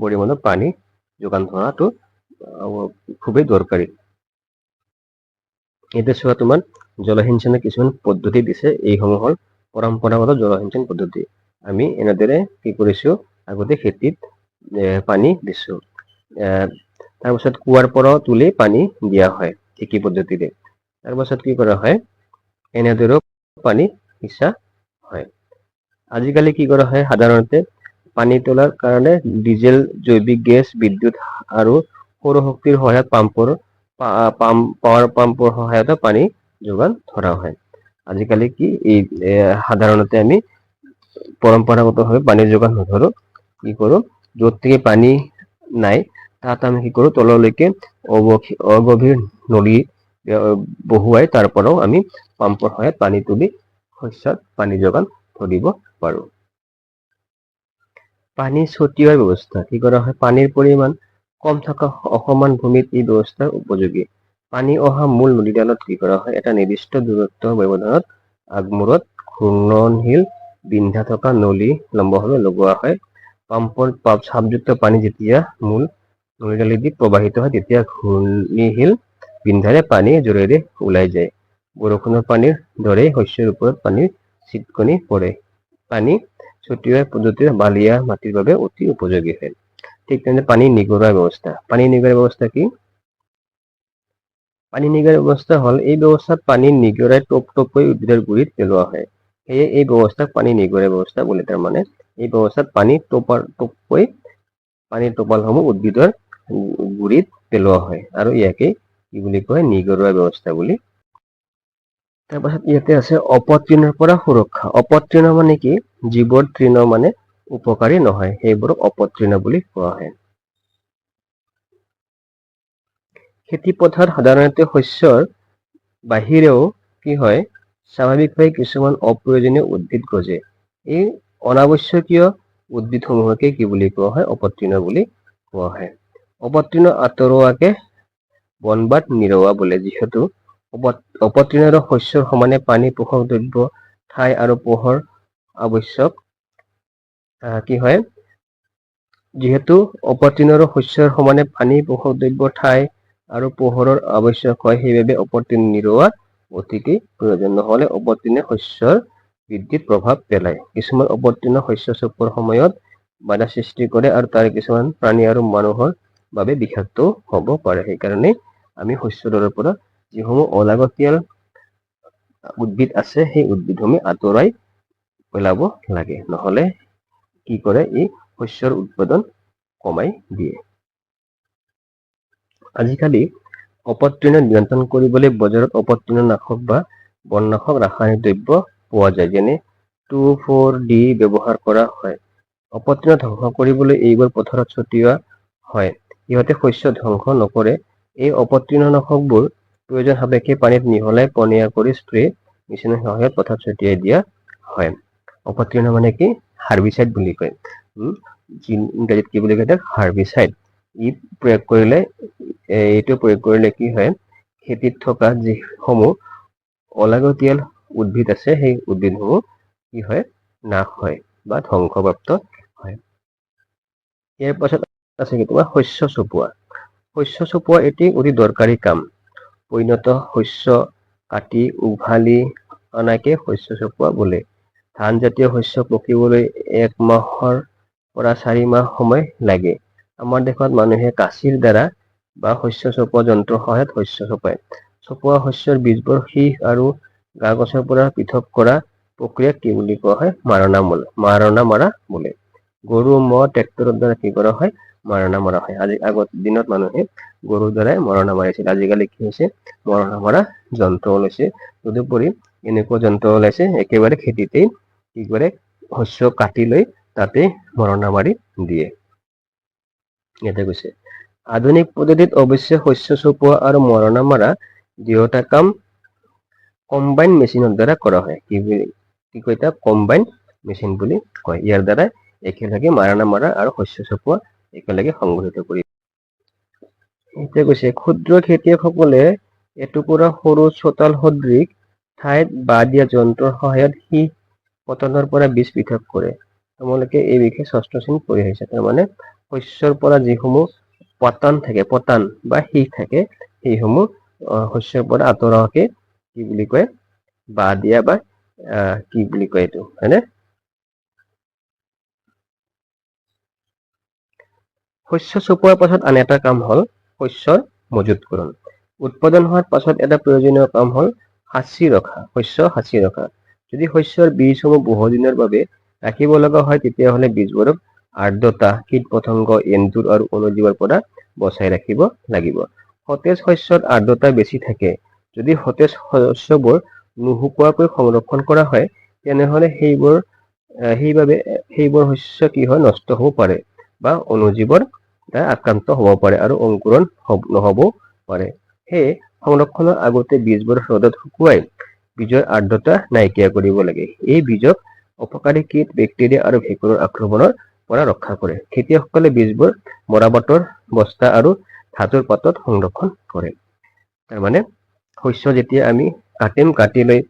পৰিমাণৰ পানী যোগান ধৰাটো খুবেই দৰকাৰী। এতিয়া চোৱা, তোমাৰ জলসিঞ্চনৰ কিছুমান পদ্ধতি দিছে। এইসমূহ হ'ল পৰম্পৰাগত জলসিঞ্চন পদ্ধতি। আমি এনেদৰে কি কৰিছো? আগতে খেতিত পানী দিছো। তাৰপাছত কুঁৱাৰ পৰাও তুলি পানী দিয়া হয় কৃষি পদ্ধতিৰে। তাৰপাছত কি কৰা হয়? এনেদৰেও পানী সিঁচা হয়। আজিকালি কি কৰা হয়? সাধাৰণতে পানী তোলাৰ কাৰণে ডিজেল, জৈৱিক গেছ, বিদ্যুৎ আৰু সৌৰ শক্তিৰ সহায়ত পাৱাৰ পাম্পৰ সহায়ত পানী যোগান ধৰা হয়। আজিকালি কি সাধাৰণতে আমি পৰম্পৰাগতভাৱে পানী যোগান নধৰো। কি কৰো? য'ত থেকে পানী নাই তাত আমি কি কৰো? তললৈকে অগভীৰ নলী বহুৱাই তাৰ পৰাও আমি পাম্পৰ সহায়ত পানী তুলি শস্যত পানী যোগান ধৰিব পাৰো। পানী ছটিওৱাৰ ব্যৱস্থা কি কৰা হয়? পানীৰ পৰিমাণ কম থকা অসমান ভূমিত এই ব্যৱস্থা উপযোগী। পানী অহা মূল নদীডালত কি কৰা হয়? এটা নিৰ্দিষ্ট দূৰত্ব ব্যৱধানত আগমূৰত ঘূৰ্ণনশীল বিন্ধা থকা নলী লম্বভাৱে লগোৱা হয়। পাম্পৰ চাপযুক্ত পানী যেতিয়া মূল নলীডালেদি প্ৰবাহিত হয়, তেতিয়া ঘূৰ্ণীশীল বিন্ধাৰে পানী জোৰেৰে ওলাই যায়। বৰষুণৰ পানীৰ দৰেই শস্যৰ ওপৰত পানীৰ ছিটকনি পৰে। পানী ছটিওৱাৰ পদ্ধতিৰে বালিয়া মাটিৰ বাবে অতি উপযোগী হয়। ঠিক তেনেদৰে পানী নিগৰা ব্যৱস্থা। পানী নিগৰা ব্যৱস্থা কি? পানী নিগৰা ব্যৱস্থা হ'ল এই ব্যৱস্থাত পানী নিগৰাই টপ টপকৈ উদ্ভিদৰ গুৰিত পেলোৱা হয়। সেয়ে এই ব্যৱস্থাক পানী নিগৰা ব্যৱস্থা বোলে। তাৰমানে এই ব্যৱস্থাত পানীৰ টোপালসমূহ উদ্ভিদৰ গুৰিত পেলোৱা হয়, আৰু ইয়াকে কি বুলি কয়? নিগৰুৱা ব্যৱস্থা বুলি। তাৰপাছত ইয়াতে আছে অপতৃণৰ পৰা সুৰক্ষা। অপতৃণ মানে কি? যিবোৰ তৃণ মানে উপকাৰী নহয়, সেইবোৰক অপতৃণ বুলি কোৱা হয়। খেতি পথাৰত সাধাৰণতে শস্যৰ বাহিৰেও কি হয়? স্বাভাৱিকভাৱে কিছুমান অপ্ৰয়োজনীয় উদ্ভিদ গজে। এই অনাৱশ্যকীয় উদ্ভিদসমূহকে কি বুলি কোৱা হয়? অপতৃণ বুলি কোৱা হয়। অপতৃণ আঁতৰোৱাকে বনবাত নিৰৱা বোলে। যিহেতু অপতৃণৰ শস্যৰ সমানে পানী, পোষক দ্ৰব্য, ঠাই আৰু পোহৰ আৱশ্যক। কি হয়? যিহেতু অপতৃণৰ শস্যৰ সমানে পানী, পোষক দ্ৰব্য, ঠাই আৰু পোহৰৰ আৱশ্যক হয়, সেইবাবে অপতৃণ নিৰোৱা অতিকৈ প্ৰয়োজন। নহলে অপতৃণে শস্যৰ বৃদ্ধিত প্ৰভাৱ পেলায়। কিছুমান অপতৃণ শস্য চপোৱাৰ সময়ত বাধা সৃষ্টি কৰে, আৰু তাৰ কিছুমান প্ৰাণী আৰু মানুহৰ বাবে বিষাক্তও হ'ব পাৰে। সেইকাৰণে আমি শস্যডালৰ পৰা যিসমূহ অলাগতিয়াল উদ্ভিদ আছে, সেই উদ্ভিদসমূহ আঁতৰাই পেলাব লাগে। নহলে কি কৰে? ই শস্যৰ উৎপাদন কমাই দিয়ে। আজিকালি অপতৃণ নিয়ন্ত্ৰণ কৰিবলৈ বজাৰত অপতৃণনাশক বা বননাশক ৰাসায়নিক দ্ৰব্য পোৱা যায়, যেনে 2,4-D ব্যৱহাৰ কৰা হয়। অপতৃণ ধ্বংস কৰিবলৈ এইবোৰ পথাৰত ছটিওৱা হয়। ইহঁতে শস্য ধ্বংস নকৰে। এই অপতৃণনাশকবোৰ প্ৰয়োজন সাপেক্ষে পানীত মিহলাই পনীয়া কৰি স্প্ৰে মেচিনৰ সহায়ত পথাৰত ছটিয়াই দিয়া হয়। অপতৃণ মানে কি? হাৰ্বিচাইড বুলি কয়। ইংৰাজীত কি বুলি কয়? হাৰ্বিচাইড। এইটো প্ৰয়োগ কৰিলে কি হয়? খেতিত থকা যিসমূহ অলাগতিয়াল উদ্ভিদ আছে, সেই উদ্ভিদসমূহ কি হয়? নাশ হয় বা ধ্বংসপ্ৰাপ্ত হয়। ইয়াৰ পাছত আছে কি তোমাৰ শস্য চপোৱা। শস্য চপোৱা এটি অতি দৰকাৰী কাম। পৈণত শস্য কাটি উঘালি অনাকে শস্য চপোৱা বোলে। ধান জাতীয় শস্য পকিবলৈ 1 মাহৰ পৰা 4 মাহ সময় লাগে। আমাৰ দেশত মানুহে কাঁচিৰ দ্বাৰা বা শস্য চপোৱা যন্ত্ৰৰ সহায়ত শস্য চপায়। চপোৱা শস্যৰ বীজবোৰ সীহ আৰু গা গছৰ পৰা পৃথক কৰা প্ৰক্ৰিয়াক কি বুলি কোৱা হয়? মাৰণা মৰা বোলে। গৰু ম'হ ট্ৰেক্টৰৰ দ্বাৰা কি কৰা হয়? মৰণা মৰা হয়। আগত দিনত মানুহে গৰুৰ দ্বাৰাই মৰণা মাৰিছিল। আজিকালি কি হৈছে? মৰণা মৰা যন্ত্ৰ ওলাইছে। তদুপৰি এনেকুৱা যন্ত্ৰ ওলাইছে একেবাৰে খেতিতেই কি কৰে? শস্য কাটি লৈ তাতে মৰণা মাৰি দিয়ে। ইয়াতে কৈছে আধুনিক পদ্ধতিত অৱশ্যে শস্য চপোৱা আৰু মৰণা মৰা দুয়োটা কাম কম্বাইন মেচিনৰ দ্বাৰা কৰা হয়। কি কয় তাক? কম্বাইন মেচিন বুলি কয়। ইয়াৰ দ্বাৰা একেলগে মৰণা মৰা আৰু শস্য চপোৱা একেলগে সংঘটিত কৰি। এতিয়া কৈছে ক্ষুদ্ৰ খেতিয়কসকলে এটুকুৰা সৰু চোতাল সদৃশ ঠাইত বাঁহ দিয়া যন্ত্ৰৰ সহায়ত সীহ পতনৰ পৰা বীজ পৃথক কৰে। তোমালোকে এই বিষয়ে ষষ্ঠ শ্ৰেণীত পঢ়ি আহিছা। তাৰমানে শস্যৰ পৰা যিসমূহ পতান বা সীহ থাকে সেইসমূহ শস্যৰ পৰা আঁতৰোৱাকে কি বুলি কয়? বাঁহ দিয়া বা কি বুলি কয় এইটো, হয়নে? শস্য চপোৱাৰ পাছত আন এটা কাম হ'ল শস্যৰ মজুতকৰণ। উৎপাদন হোৱাৰ পাছত এটা প্ৰয়োজনীয় কাম হ'ল শস্য সাঁচি ৰখা। যদি শস্যৰ বীজসমূহ বহুদিনৰ বাবে ৰাখিব লগা হয় তেতিয়াহ'লে বীজবোৰক আৰ্দ্ৰতা, কীট-পতংগ, এন্দুৰ আৰু অণুজীৱৰ পৰা বচাই ৰাখিব লাগিব। সতেজ শস্যত আৰ্দ্ৰতা বেছি থাকে। যদি সতেজ শস্যবোৰ নুশুকুৱাকৈ সংৰক্ষণ কৰা হয় তেনেহ'লে সেইবোৰ শস্য কি হয়? নষ্ট হ'ব পাৰে বা অণুজীৱৰ দ্বাৰা আক্ৰান্ত হ'ব পাৰে আৰু অংকুৰণ নহ'বও পাৰে। সেয়ে সংৰক্ষণৰ আগতে বীজবোৰ ৰ'দত শুকুৱাই বীজৰ আৰ্দ্ৰতা নাইকিয়া কৰিব লাগে। এই বীজক অপকাৰী কীট, বেক্টেৰিয়া আৰু ভেঁকুৰৰ আক্ৰমণৰ পৰা ৰক্ষা কৰে। খেতিয়কসকলে বীজবোৰ মৰাপাটৰ বস্তা আৰু ধাতুৰ পাত্ৰত সংৰক্ষণ কৰে। তাৰমানে শস্য যেতিয়া আমি কাটি লৈ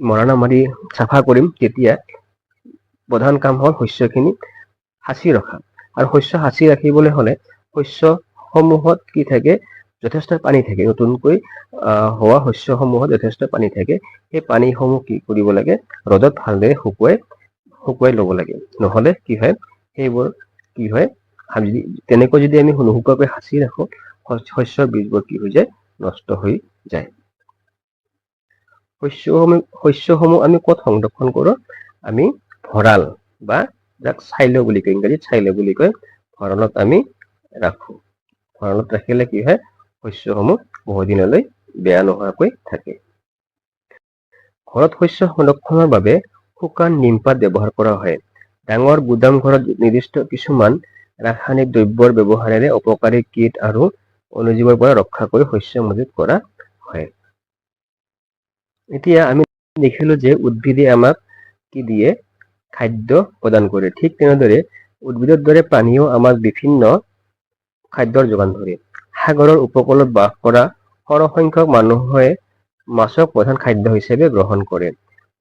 মৰণা মাৰি চাফা কৰিম তেতিয়া প্ৰধান কাম হ'ল শস্যখিনি সাঁচি ৰখা। আৰু শস্য সাঁচি ৰাখিবলৈ হ'লে শস্যসমূহত কি থাকে? যথেষ্ট পানী থাকে। নতুনকৈ হোৱা শস্যসমূহত যথেষ্ট পানী থাকে। সেই পানীসমূহ কি কৰিব লাগে? ৰ'দত ভালদৰে শুকুৱাই ল'ব লাগে। নহ'লে কি হয়? সেইবোৰ কি হয়? তেনেকৈ যদি আমি নুশুকুৱাকৈ সাঁচি ৰাখো শস্যৰ বীজবোৰ কি হৈ যায়? নষ্ট হৈ যায়। শস্যসমূহ আমি ক'ত সংৰক্ষণ কৰোঁ? আমি ভঁৰাল বা যাক চাইলো বুলি কয়, ইংৰাজীত চাইলো বুলি কয়, ভঁৰালত আমি ৰাখো। ভঁৰালত ৰাখিলে কি হয়? শস্যসমূহ বহুদিনলৈ বেয়া নোহোৱাকৈ থাকে। ঘৰত শস্য সংৰক্ষণৰ বাবে শুকান নিমপাত ব্যৱহাৰ কৰা হয়। ডাঙৰ গুদাম ঘৰত নিৰ্দিষ্ট কিছুমান ৰাসায়নিক দ্ৰব্যৰ ব্যৱহাৰেৰে অপকাৰী কীট আৰু অণুজীৱৰ পৰা ৰক্ষা কৰি শস্য মজুত কৰা হয়। এতিয়া আমি দেখিলো যে উদ্ভিদে আমাক কি দিয়ে? খাদ্য প্ৰদান কৰে। ঠিক তেনেদৰে উদ্ভিদৰ দৰে প্ৰাণীয়েও আমাক বিভিন্ন খাদ্যৰ যোগান ধৰে। সাগৰৰ উপকূলত বাস কৰা সৰহসংখ্যক মানুহে মাছক প্ৰধান খাদ্য হিচাপে গ্ৰহণ কৰে।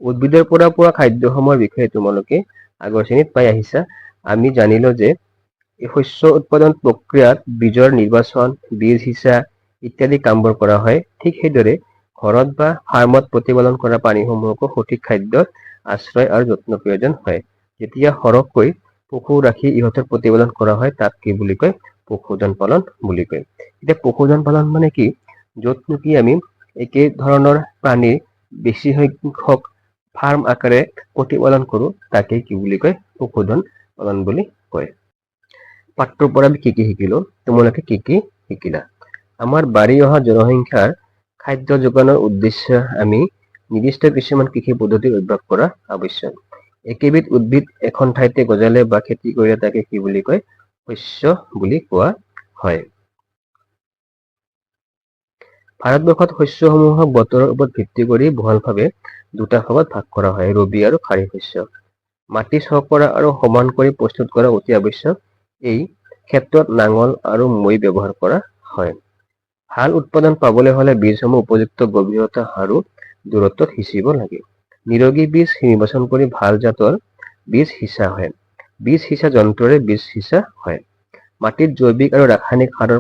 উদ্ভিদৰ পৰা পোৱা খাদ্যসমূহৰ বিষয়ে তোমালোকে আগৰ শ্ৰেণীত পাই আহিছা। আমি জানিলো যে এই শস্য উৎপাদন প্ৰক্ৰিয়াত বীজৰ নিৰ্বাচন, বীজ সিঁচা ইত্যাদি কামবোৰ কৰা হয়। ঠিক সেইদৰে ঘৰত বা ফাৰ্মত প্ৰতিপালন কৰা প্ৰাণীসমূহকো সঠিক খাদ্যৰ আশ্ৰয় আৰু যত্নৰ প্ৰয়োজন হয়। যেতিয়া সৰহকৈ পশু ৰাখি ইহঁতৰ প্ৰতিপালন কৰা হয় তাক কি বুলি কয়? পশুধন পালন বুলি কয়। এতিয়া পশুধন পালন মানে কি? য'ত নেকি আমি একে ধৰণৰ প্ৰাণীৰ বেছি সংখ্যক ফাৰ্ম আকাৰে প্ৰতিপালন কৰো তাকে কি বুলি কয়? পশুধন পালন বুলি কয়। পাঠটোৰ পৰা আমি কি শিকিলো? তোমালোকে কি শিকিলা? আমাৰ বাঢ়ি অহা জনসংখ্যাৰ খাদ্য যোগানৰ উদ্দেশ্যে আমি নিৰ্দিষ্ট কিছুমান কৃষি পদ্ধতি অভ্যাস কৰা আৱশ্যক। একেবিধ উদ্ভিদ এখন ঠাইতে গজালে বা খেতি কৰিলে তাকে কি বুলি কয়? শস্য বুলি কোৱা হয়। ভাৰতবৰ্ষত শস্যসমূহক বতৰৰ ওপৰত ভিত্তি কৰি বহলভাৱে দুটা ভাগত ভাগ কৰা হয়, ৰবি আৰু খাৰিফ শস্য। মাটি চহকৰা আৰু সমান কৰি প্ৰস্তুত কৰা অতি আৱশ্যক। এই ক্ষেত্ৰত নাঙল আৰু মৈ ব্যৱহাৰ কৰা হয়। ভাল উৎপাদন পাবলৈ হ'লে বীজসমূহ উপযুক্ত গভীৰতা আৰু দূৰত্বত সিঁচিব লাগে। নিৰোগী বীজ নিৰ্বাচন কৰি ভাল জাতৰ বীজ সিঁচা হয়। বীজ সিঁচা যন্ত্ৰৰে বীজ সিঁচা হয়। মাটিত জৈৱিক আৰু ৰাসায়নিক সাৰৰ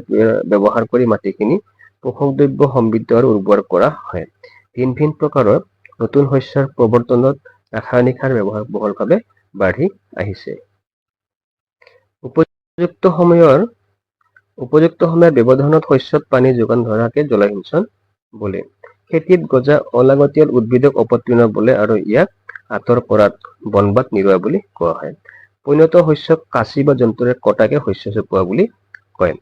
ব্যৱহাৰ কৰি মাটিখিনি পোষক দ্ৰব্য সমৃদ্ধ আৰু উৰ্বৰ কৰা হয়। ভিন ভিন প্ৰকাৰৰ নতুন শস্যৰ প্ৰৱৰ্তনত ৰাসায়নিক সাৰ ব্যৱহাৰ বহুলভাৱে বাঢ়ি আহিছে। উপযুক্ত সময়ত ব্যৱধানত শস্যত পানী যোগান ধৰাকে জলসিঞ্চন বোলে। খেতিত গজা অলাগতিয়াল উদ্ভিদক অপতৃণ বোলে আৰু ইয়াক আঁতৰ কৰাত বনবাত নিৰোৱা বুলি কোৱা হয়। পৰিণত শস্যক কাঁচি বা যন্ত্ৰৰে কটাকে শস্য চপোৱা বুলি কয়।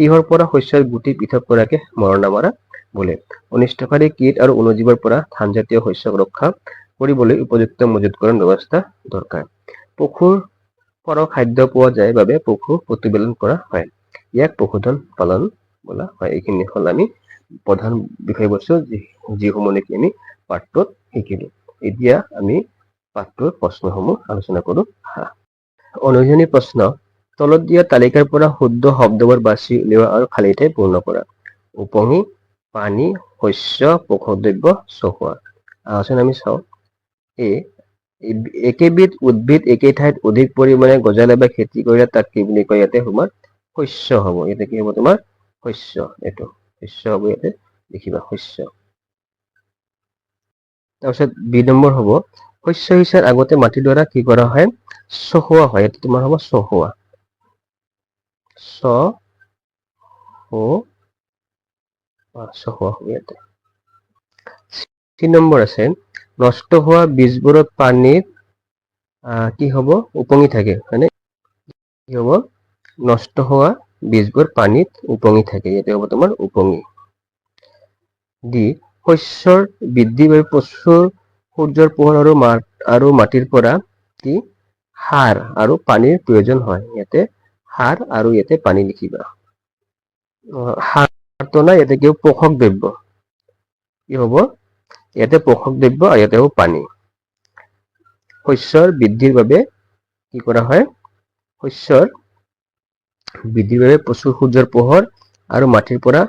ইহৰ পৰা শস্যৰ গুটি পৃথক কৰাকে মৰণা মৰা বোলে। অনিষ্টকাৰী কীট আৰু অণুজীৱৰ পৰা ধানজাতীয় শস্যক ৰক্ষা কৰিবলৈ উপযুক্ত মজুতকৰণ ব্যৱস্থা দৰকাৰ। পশুৰ পৰা খাদ্য পোৱা যায় বাবে পশু প্ৰতিপালন কৰা হয়। ইয়াক পশুধন পালন বোলা হয়। এইখিনি হ'ল আমি প্ৰধান বিষয়বস্তু যিসমূহ নেকি আমি পাঠটোত শিকিলো। এতিয়া আমি পাঠটোৰ প্ৰশ্নসমূহ আলোচনা কৰো। অনুশীলনী প্ৰশ্ন, তলত দিয়া তালিকাৰ পৰা শুদ্ধ শব্দবোৰ বাছি উলিওৱা আৰু খালী ঠাই পূৰ্ণ কৰা। উপঙি, পানী, শস্য, পোষক দ্ৰব্য, চহোৱা। আহচোন আমি চাওঁ। একেবিধ উদ্ভিদ একে ঠাইত অধিক পৰিমাণে গজালে বা খেতি কৰিলে তাক কি বুলি কয়? ইয়াতে তোমাৰ শস্য হ'ব। ইয়াতে কি হ'ব? তোমাৰ শস্য। এইটো শস্য হ'ব, ইয়াতে লিখিবা শস্য। তাৰপিছত ২ নম্বৰ হ'ব, শস্য সিঁচাৰ আগতে মাটিৰ দ্বাৰা কি কৰা হয়? চহোৱা হয়। ইয়াতে তোমাৰ হ'ব চহোৱা। চহোৱা হ'ব ইয়াতে। ৩ নম্বৰ আছে, নষ্ট হোৱা বীজবোৰত পানীত কি হ'ব? উপঙি থাকে, হয়নে? কি হ'ব? নষ্ট হোৱা বীজবোৰ পানীত উপঙি থাকে। ইয়াতে হ'ব তোমাৰ উপঙি। ডি, শস্যৰ বৃদ্ধিৰ বাবে প্ৰচুৰ সূৰ্যৰ পোহৰ আৰু মাটিৰ পৰা কি সাৰ আৰু পানীৰ প্ৰয়োজন হয়। ইয়াতে সাৰ আৰু ইয়াতে পানী লিখিবা। সাৰটো নাই, ইয়াতে কি পোষক দ্ৰব্য। কি হ'ব? ইয়াতে পোষক দ্ৰব্য আৰু ইয়াতে হ'ব পানী। শস্যৰ বৃদ্ধিৰ বাবে কি কৰা হয়? শস্যৰ বৃদ্ধিৰ বাবে প্ৰচুৰ সূৰ্যৰ পোহৰ আৰু মাটিৰ পৰা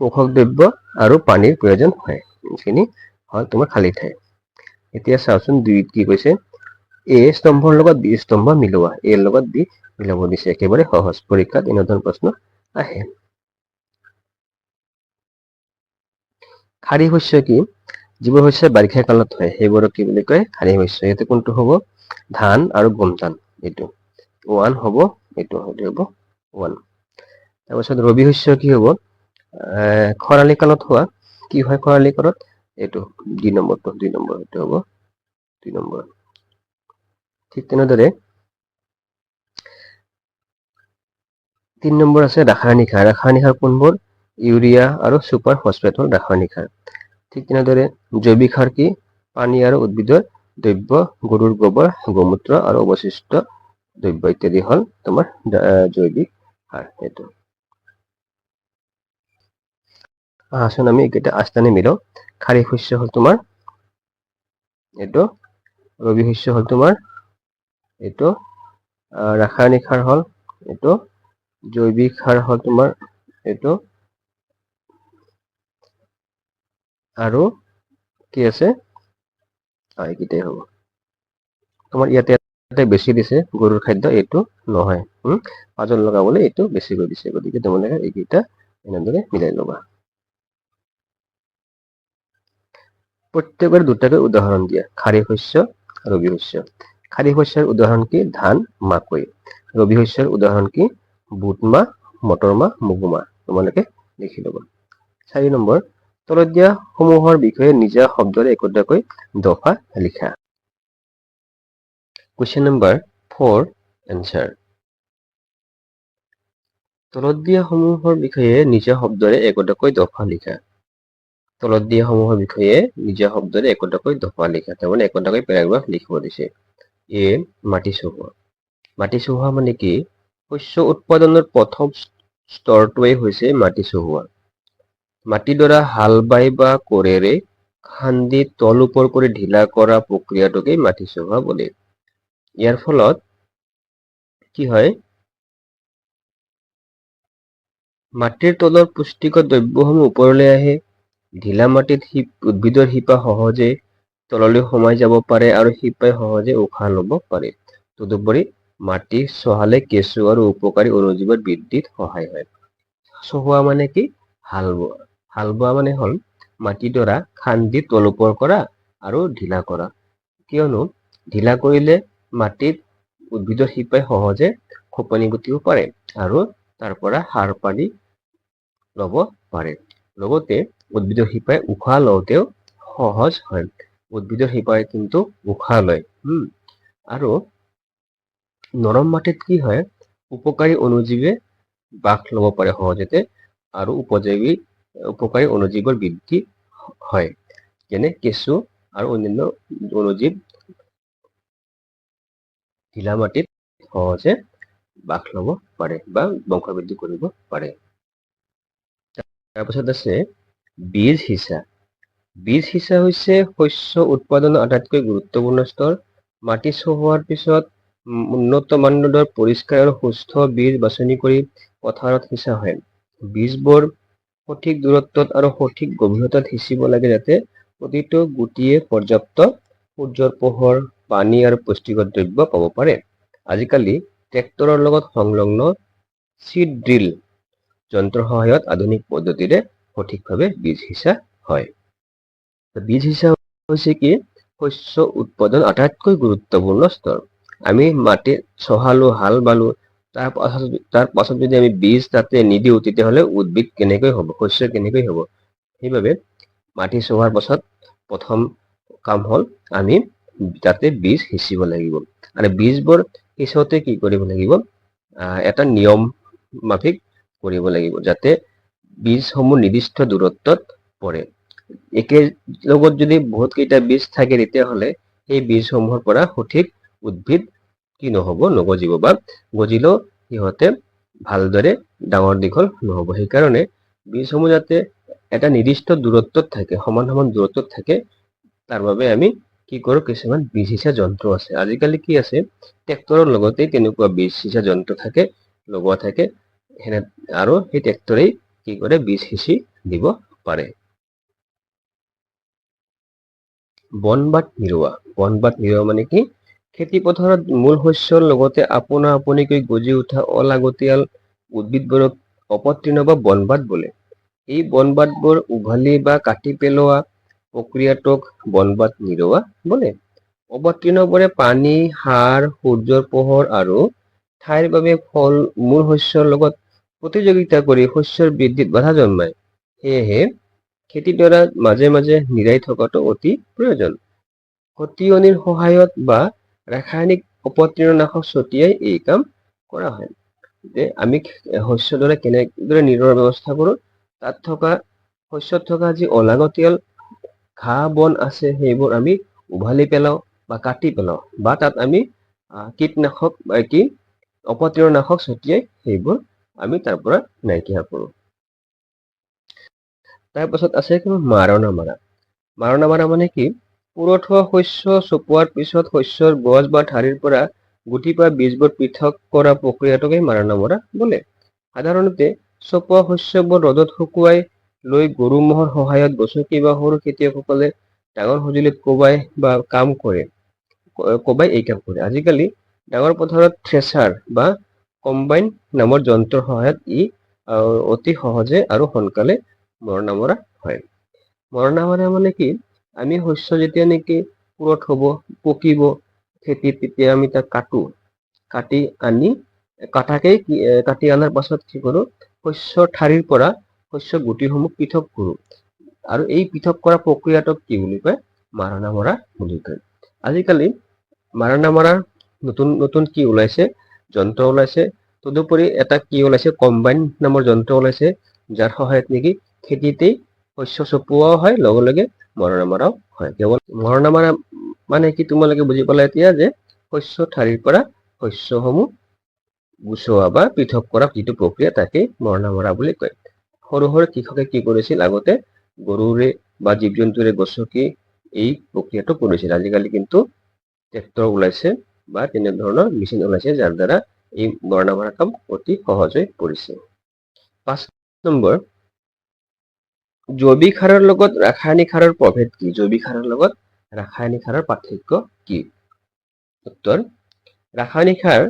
পোষক দ্ৰব্য আৰু পানীৰ প্ৰয়োজন হয়। এইখিনি হয় তোমাৰ খালী ঠাই। এতিয়া চাওচোন ২ত কি কৈছে? এ স্তম্ভৰ লগত বি স্তম্ভ মিলোৱা। এৰ লগত বি মিলাব দিছে। একেবাৰে সহজ। পৰীক্ষাত এনেধৰণৰ প্ৰশ্ন আহে। খাৰিফ শস্য কি? যিবোৰ শস্য বাৰিষা কালত হয় সেইবোৰক কি বুলি কয়? খাৰিফ শস্য। ইয়াতে কোনটো হ'ব? ধান আৰু গোমধান। এইটো 1 হ'ব। এইটো হ'ব 1। তাৰপিছত ৰবি শস্য কি হ'ব? খৰালি কালত হোৱা। কি হয় খৰালি কালত? এইটো ২ নম্বৰটো। ২ নম্বৰ এইটো হ'ব ২ নম্বৰ। ঠিক তেনেদৰে ৩ নম্বৰ আছে ৰাসায়নিক সাৰ। ৰাসায়নিক সাৰ কোনবোৰ? ইউৰিয়া আৰু ছুপাৰ ফছফেট হ'ল ৰাসায়নিক সাৰ। ঠিক তেনেদৰে জৈৱিক সাৰ কি? পানী আৰু উদ্ভিদৰ দ্ৰব্য, গৰুৰ গোবৰ, গোমূত্ৰ আৰু অৱশিষ্ট দ্ৰব্য ইত্যাদি হ'ল তোমাৰ জৈৱিক সাৰ। এইটো আহচোন আমি এইকেইটা আস্তানি মিলাও। খাৰিফ শস্য হ'ল তোমাৰ এইটো, ৰবি শস্য হ'ল তোমাৰ এইটো, ৰাসায়নিক সাৰ হ'ল এইটো, জৈৱিক সাৰ হ'ল তোমাৰ এইটো, আৰু কি আছে? এইকেইটাই হ'ব তোমাৰ। ইয়াতে বেছি দিছে গৰুৰ খাদ্য, এইটো নহয়। পাজত লগাবলৈ এইটো বেছিকৈ দিছে। গতিকে তোমালোকে এইকেইটা এনেদৰে মিলাই ল'বা। প্ৰত্যেকৰে দুটাকৈ উদাহৰণ দিয়া। খাৰিফ শস্য, ৰবি শস্য। খাৰিফ শস্যৰ উদাহৰণ কি? ধান, মাকৈ। ৰবি শস্যৰ উদাহৰণ কি? বুট মাহ, মটৰ মাহ, মগু মাহ। তোমালোকে লিখি ল'বা। ৪ নম্বৰ, তলত দিয়া সমূহৰ বিষয়ে নিজা শব্দৰে একোটাকৈ দফা লিখা। Question number 4, answer. তলত দিয়া সমূহৰ বিষয়ে নিজা শব্দৰে একোটাকৈ দফা লিখা। তলত দিয়া সমূহৰ বিষয়ে নিজা শব্দৰে একোটাকৈ দফা লিখা। তাৰমানে একোটাকৈ পেৰাগ্ৰাফ লিখিব দিছে। এ, মাটি চহোৱা। মাটি চহোৱা মানে কি? শস্য উৎপাদনৰ প্ৰথম স্তৰটোৱেই হৈছে মাটি চহোৱা। মাটিডৰা হাল বাই বা কোৰেৰে খান্দি তল ওপৰ কৰি ঢিলা কৰা প্ৰক্ৰিয়াটোকেই মাটি চহোৱা বোলে। ইয়াৰ ফলত কি হয়? মাটিৰ তলৰ পুষ্টিকৰ দ্ৰব্যসমূহ ওপৰলৈ আহে। ঢিলা মাটিত উদ্ভিদৰ শিপা সহজে তললৈ সোমাই যাব পাৰে আৰু শিপাই সহজে উশাহ ল'ব পাৰে। তদুপৰি মাটি চহালে কেঁচু আৰু উপকাৰী অণুজীৱৰ বৃদ্ধিত সহায় হয়। চহোৱা মানে কি? হাল বোৱা। হাল বোৱা মানে হ'ল মাটিডৰা খান্দি তল ওপৰ কৰা আৰু ঢিলা কৰা। কিয়নো ঢিলা কৰিলে মাটিত উদ্ভিদৰ শিপাই সহজে খোপনি গুটিব পাৰে আৰু তাৰ পৰা সাৰ পানী ল'ব পাৰে। লগতে উদ্ভিদৰ শিপাই উশাহ লওঁতেও সহজ হয়। উদ্ভিদৰ শিপাই কিন্তু উশাহ লয়। আৰু নৰম মাটিত কি হয়? উপকাৰী অণুজীৱে বাস ল'ব পাৰে সহজতে আৰু উপকাৰী অণুজীৱৰ বৃদ্ধি হয়। যেনে কেঁচু আৰু অন্যান্য অণুজীৱ ঢিলা মাটিত সহজে বাস ল'ব পাৰে বা বংশবৃদ্ধি কৰিব পাৰে। তাৰপিছত আছে বীজ সিঁচা। বীজ সিঁচা হৈছে শস্য উৎপাদনৰ আটাইতকৈ গুৰুত্বপূৰ্ণ স্তৰ। মাটি চহোৱাৰ পিছত উন্নত মানদণ্ডৰ পৰিষ্কাৰ আৰু সুস্থ বীজ বাছনি কৰি পথাৰত সিঁচা হয়। বীজবোৰ সঠিক দূৰত্বত আৰু সঠিক গভীৰতাত সিঁচিব লাগে যাতে প্ৰতিটো গুটিয়ে পৰ্যাপ্ত সূৰ্যৰ পোহৰ, পানী আৰু পুষ্টিকৰ দ্ৰব্য পাব পাৰে। আজিকালি ট্ৰেক্টৰৰ লগত সংলগ্ন চিড ড্ৰিল যন্ত্ৰৰ সহায়ত আধুনিক পদ্ধতিৰে সঠিকভাৱে বীজ সিঁচা হয়। বীজ সিঁচা হৈছে কি? শস্য উৎপাদন আটাইতকৈ গুৰুত্বপূৰ্ণ স্তৰ। আমি মাটি চহালো, হাল বালো, তাৰ পাছত যদি আমি বীজ তাতে নিদিওঁ তেতিয়াহ'লে উদ্ভিদ কেনেকৈ হ'ব? শস্য কেনেকৈ হ'ব? সেইবাবে মাটি চহোৱাৰ পাছত প্ৰথম কাম হ'ল আমি তাতে বীজ সিঁচিব লাগিব। আৰু বীজবোৰ সিঁচোতে কি কৰিব লাগিব? এটা নিয়ম মাফিক কৰিব লাগিব যাতে বীজসমূহ নিৰ্দিষ্ট দূৰত্বত পৰে। একে লগত যদি বহুত কেইটা বীজ থাকে তেতিয়াহ'লে সেই বীজসমূহৰ পৰা সঠিক উদ্ভিদ কি নহ'ব? নগজিব বা গজিলেও সিহঁতে ভালদৰে ডাঙৰ দীঘল নহ'ব। সেইকাৰণে বীজসমূহ যাতে এটা নিৰ্দিষ্ট দূৰত্বত থাকে, সমান দূৰত্বত থাকে, তাৰ বাবে আমি কি কৰোঁ? কিছুমান বীজ সিঁচা যন্ত্ৰ আছে। আজিকালি কি আছে? ট্ৰেক্টৰৰ লগতে তেনেকুৱা বীজ সিঁচা যন্ত্ৰ থাকে, লগোৱা থাকে। আৰু সেই ট্ৰেক্টৰেই কি কৰে? বীজ সিঁচি দিব পাৰে। বন-বাট নিৰোৱা। বন-বাট নিৰোৱা মানে কি? খেতি পথাৰত মূল শস্যৰ লগতে আপোনা আপুনিকৈ গজি উঠা অলাগতিয়াল উদ্ভিদবোৰক অপতৃণ বা বন-বাট বোলে। এই বন-বাটবোৰ উঘালি বা কাটি পেলোৱা প্ৰক্ৰিয়াটোক বন-বাট নিৰোৱা বোলে। অপতৃণবোৰে পানী, সাৰ, সূৰ্যৰ পোহৰ আৰু ঠাইৰ বাবে মূল শস্যৰ লগত প্ৰতিযোগিতা কৰি শস্যৰ বৃদ্ধিত বাধা জন্মায়। সেয়েহে খেতিডৰাত মাজে মাজে নিৰাই থকাটো অতি প্ৰয়োজন। খতিয়নিৰ সহায়ত বা ৰাসায়নিক অপতৃণনাশক ছটিয়াই এই কাম কৰা হয়। যে আমি শস্যডৰা কেনেদৰে নিৰোৱাৰ ব্যৱস্থা কৰোঁ? তাত থকা শস্যত থকা যি অলাগতিয়াল ঘাঁহ বন আছে সেইবোৰ আমি উভালি পেলাওঁ বা কাটি পেলাওঁ বা তাত আমি কীটনাশক বা অপতৃণনাশক ছটিয়াই সেইবোৰ আমি তাৰ পৰা নাইকিয়া কৰোঁ। তাৰপাছত আছে মাৰণা মাৰা। মাৰণা মাৰা মানে কি? পুৰঠ হোৱা শস্য চপোৱাৰ পিছত শস্যৰ গছ বা ঠাৰিৰ পৰা গুটি বা বীজবোৰ পৃথক কৰা প্ৰক্ৰিয়াটোকে মাৰণা মৰা বোলে। সাধাৰণতে চপোৱা শস্যবোৰ ৰ'দত শুকুৱাই লৈ গৰু ম'হৰ সহায়ত গছকি বা সৰু খেতিয়কসকলে ডাঙৰ সঁজুলিত কোবাই এই কাম কৰে। আজিকালি ডাঙৰ পথাৰত থ্ৰেচাৰ বা কম্বাইন নামৰ যন্ত্ৰৰ সহায়ত অতি সহজে আৰু সোনকালে মৰণা মৰা হয়। মৰণা মৰা মানে কি? আমি শস্য যেতিয়া নেকি পুৰঠ হ'ব, পকিব খেতিত, তেতিয়া আমি তাক কাটি অনাৰ পাছত কি কৰোঁ? শস্যৰ ঠাৰিৰ পৰা শস্যৰ গুটিসমূহ পৃথক কৰোঁ। আৰু এই পৃথক কৰা প্ৰক্ৰিয়াটোক কি বুলি কয়? মাৰণা মৰা বুলি কয়। আজিকালি মাৰণা মৰাৰ নতুন কি ওলাইছে? যন্ত্ৰ ওলাইছে। তদুপৰি এটা কি ওলাইছে? কম্বাইন নামৰ যন্ত্ৰ ওলাইছে, যাৰ সহায়ত নেকি খেতিতেই শস্য চপোৱাও হয়, লগে লগে মৰণা মৰাও হয়। কেৱল মৰণা মৰা মানে কি তোমালোকে বুজি পালা এতিয়া যে শস্য ঠাৰিৰ পৰা শস্যসমূহ গুচোৱা বা পৃথক কৰা যিটো প্ৰক্ৰিয়া তাকেই মৰণা মৰা বুলি কয়। সৰু সৰু কৃষকে কি কৰিছিল? আগতে গৰুৰে বা জীৱ জন্তুৰে গছকি এই প্ৰক্ৰিয়াটো কৰিছিল। আজিকালি কিন্তু ট্ৰেক্টৰ ওলাইছে বা তেনেধৰণৰ মেচিন ওলাইছে, যাৰ দ্বাৰা এই মৰণা মৰা কাম অতি সহজ হৈ পৰিছে। 5 নম্বৰ, জৈৱিক সাৰৰ লগত ৰাসায়নিক সাৰৰ প্ৰভেদ কি? জৈৱিক সাৰৰ লগত ৰাসায়নিক সাৰৰ পাৰ্থক্য কি? উত্তৰ, ৰাসায়নিক সাৰ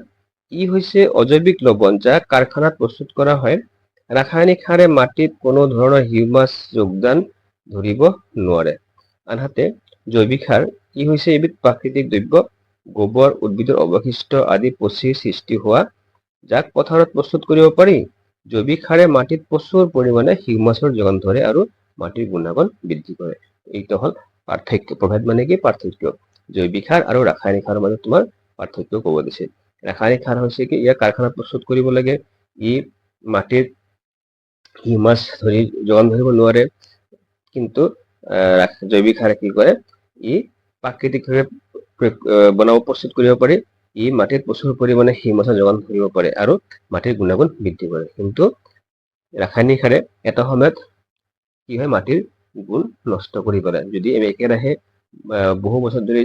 ই হৈছে অজৈৱিক লৱণ যাক কাৰখানাত প্ৰস্তুত কৰা হয়। ৰাসায়নিক সাৰে মাটিত কোনো ধৰণৰ হিউমাছ যোগদান ধৰিব নোৱাৰে। আনহাতে জৈৱিক সাৰ ই হৈছে এবিধ প্ৰাকৃতিক দ্ৰব্য, গোবৰ, উদ্ভিদৰ অৱশিষ্ট আদি পচি সৃষ্টি হোৱা, যাক পথাৰত প্ৰস্তুত কৰিব পাৰি। জৈৱিক সাৰে মাটিত প্ৰচুৰ পৰিমাণে হিউমাছৰ যোগান ধৰে আৰু মাটিৰ গুণাগুণ বৃদ্ধি কৰে। এইটো হ'ল পাৰ্থক্য। প্ৰভেদ মানে কি? পাৰ্থক্য। জৈৱিক সাৰ আৰু ৰাসায়নিক সাৰৰ মাজত তোমাৰ পাৰ্থক্য ক'ব দিছে। ৰাসায়নিক সাৰ হৈছে কি ইয়াক কাৰখানাত প্ৰস্তুত কৰিব লাগে, ই মাটিৰ হিউমাছ যোগান ধৰিব নোৱাৰে। কিন্তু জৈৱিক সাৰে কি কৰে? ই প্ৰাকৃতিকভাৱে প্ৰস্তুত কৰিব পাৰি। ই মাটিত প্ৰচুৰ পৰিমাণে হিউমাছৰ যোগান ধৰিব পাৰে আৰু মাটিৰ গুণাগুণ বৃদ্ধি কৰে। কিন্তু ৰাসায়নিক সাৰে এটা সময়ত কি হয়? মাটিৰ গুণ নষ্ট কৰি পেলাই। যদি আমি একেৰাহে বহু বছৰ ধৰি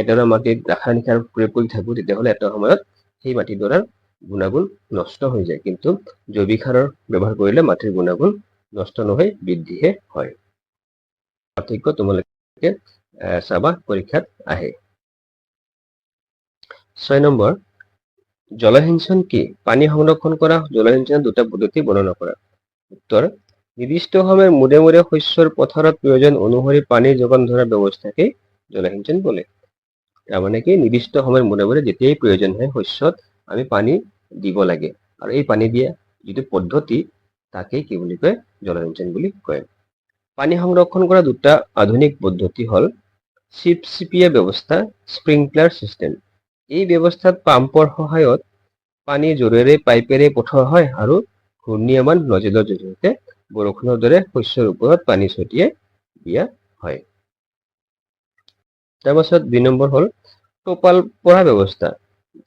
এডৰা মাটিত ৰাসায়নিক সাৰ প্ৰয়োগ কৰি থাকো, তেতিয়াহ'লে এটা সময়ত সেই মাটিডৰাৰ গুণাগুণ নষ্ট হৈ যায়। কিন্তু জৈৱিক সাৰৰ ব্যৱহাৰ কৰিলে মাটিৰ গুণাগুণ নষ্ট নহয়, বৃদ্ধিহে হয়। পাৰ্থক্য তোমালোকে চাবা, পৰীক্ষাত আহে। 6 নম্বৰ, জলসিঞ্চন কি? পানী সংৰক্ষণ কৰা জলসিঞ্চনৰ দুটা পদ্ধতি বৰ্ণনা কৰা। উত্তৰ: নিৰ্দিষ্ট সময়ৰ মূৰে মূৰে শস্যৰ পথাৰত প্ৰয়োজন অনুসৰি পানী যোগান ধৰাৰ ব্যৱস্থাকেই জলসিঞ্চন বোলে। তাৰমানে কি? নিৰ্দিষ্ট সময়ৰ মূৰে মূৰে যেতিয়াই প্ৰয়োজন হয় শস্যত আমি পানী দিব লাগে, আৰু এই পানী দিয়া যিটো পদ্ধতি তাকেই কি বুলি কয়? জলসিঞ্চন বুলি কয়। পানী সংৰক্ষণ কৰা দুটা আধুনিক পদ্ধতি হ'ল চিপচিপিয়া ব্যৱস্থা, স্প্ৰিংকলাৰ চিষ্টেম। এই ব্যৱস্থাত পাম্পৰ সহায়ত পানী জোৰেৰে পাইপেৰে পঠোৱা হয় আৰু ঘূৰ্ণীয়মান নজেলৰ জৰিয়তে বৰষুণৰ দৰে শস্যৰ ওপৰত পানী ছটিয়াই দিয়া হয়। তাৰপাছত 2 নম্বৰ হ'ল টোপাল পৰা ব্যৱস্থা,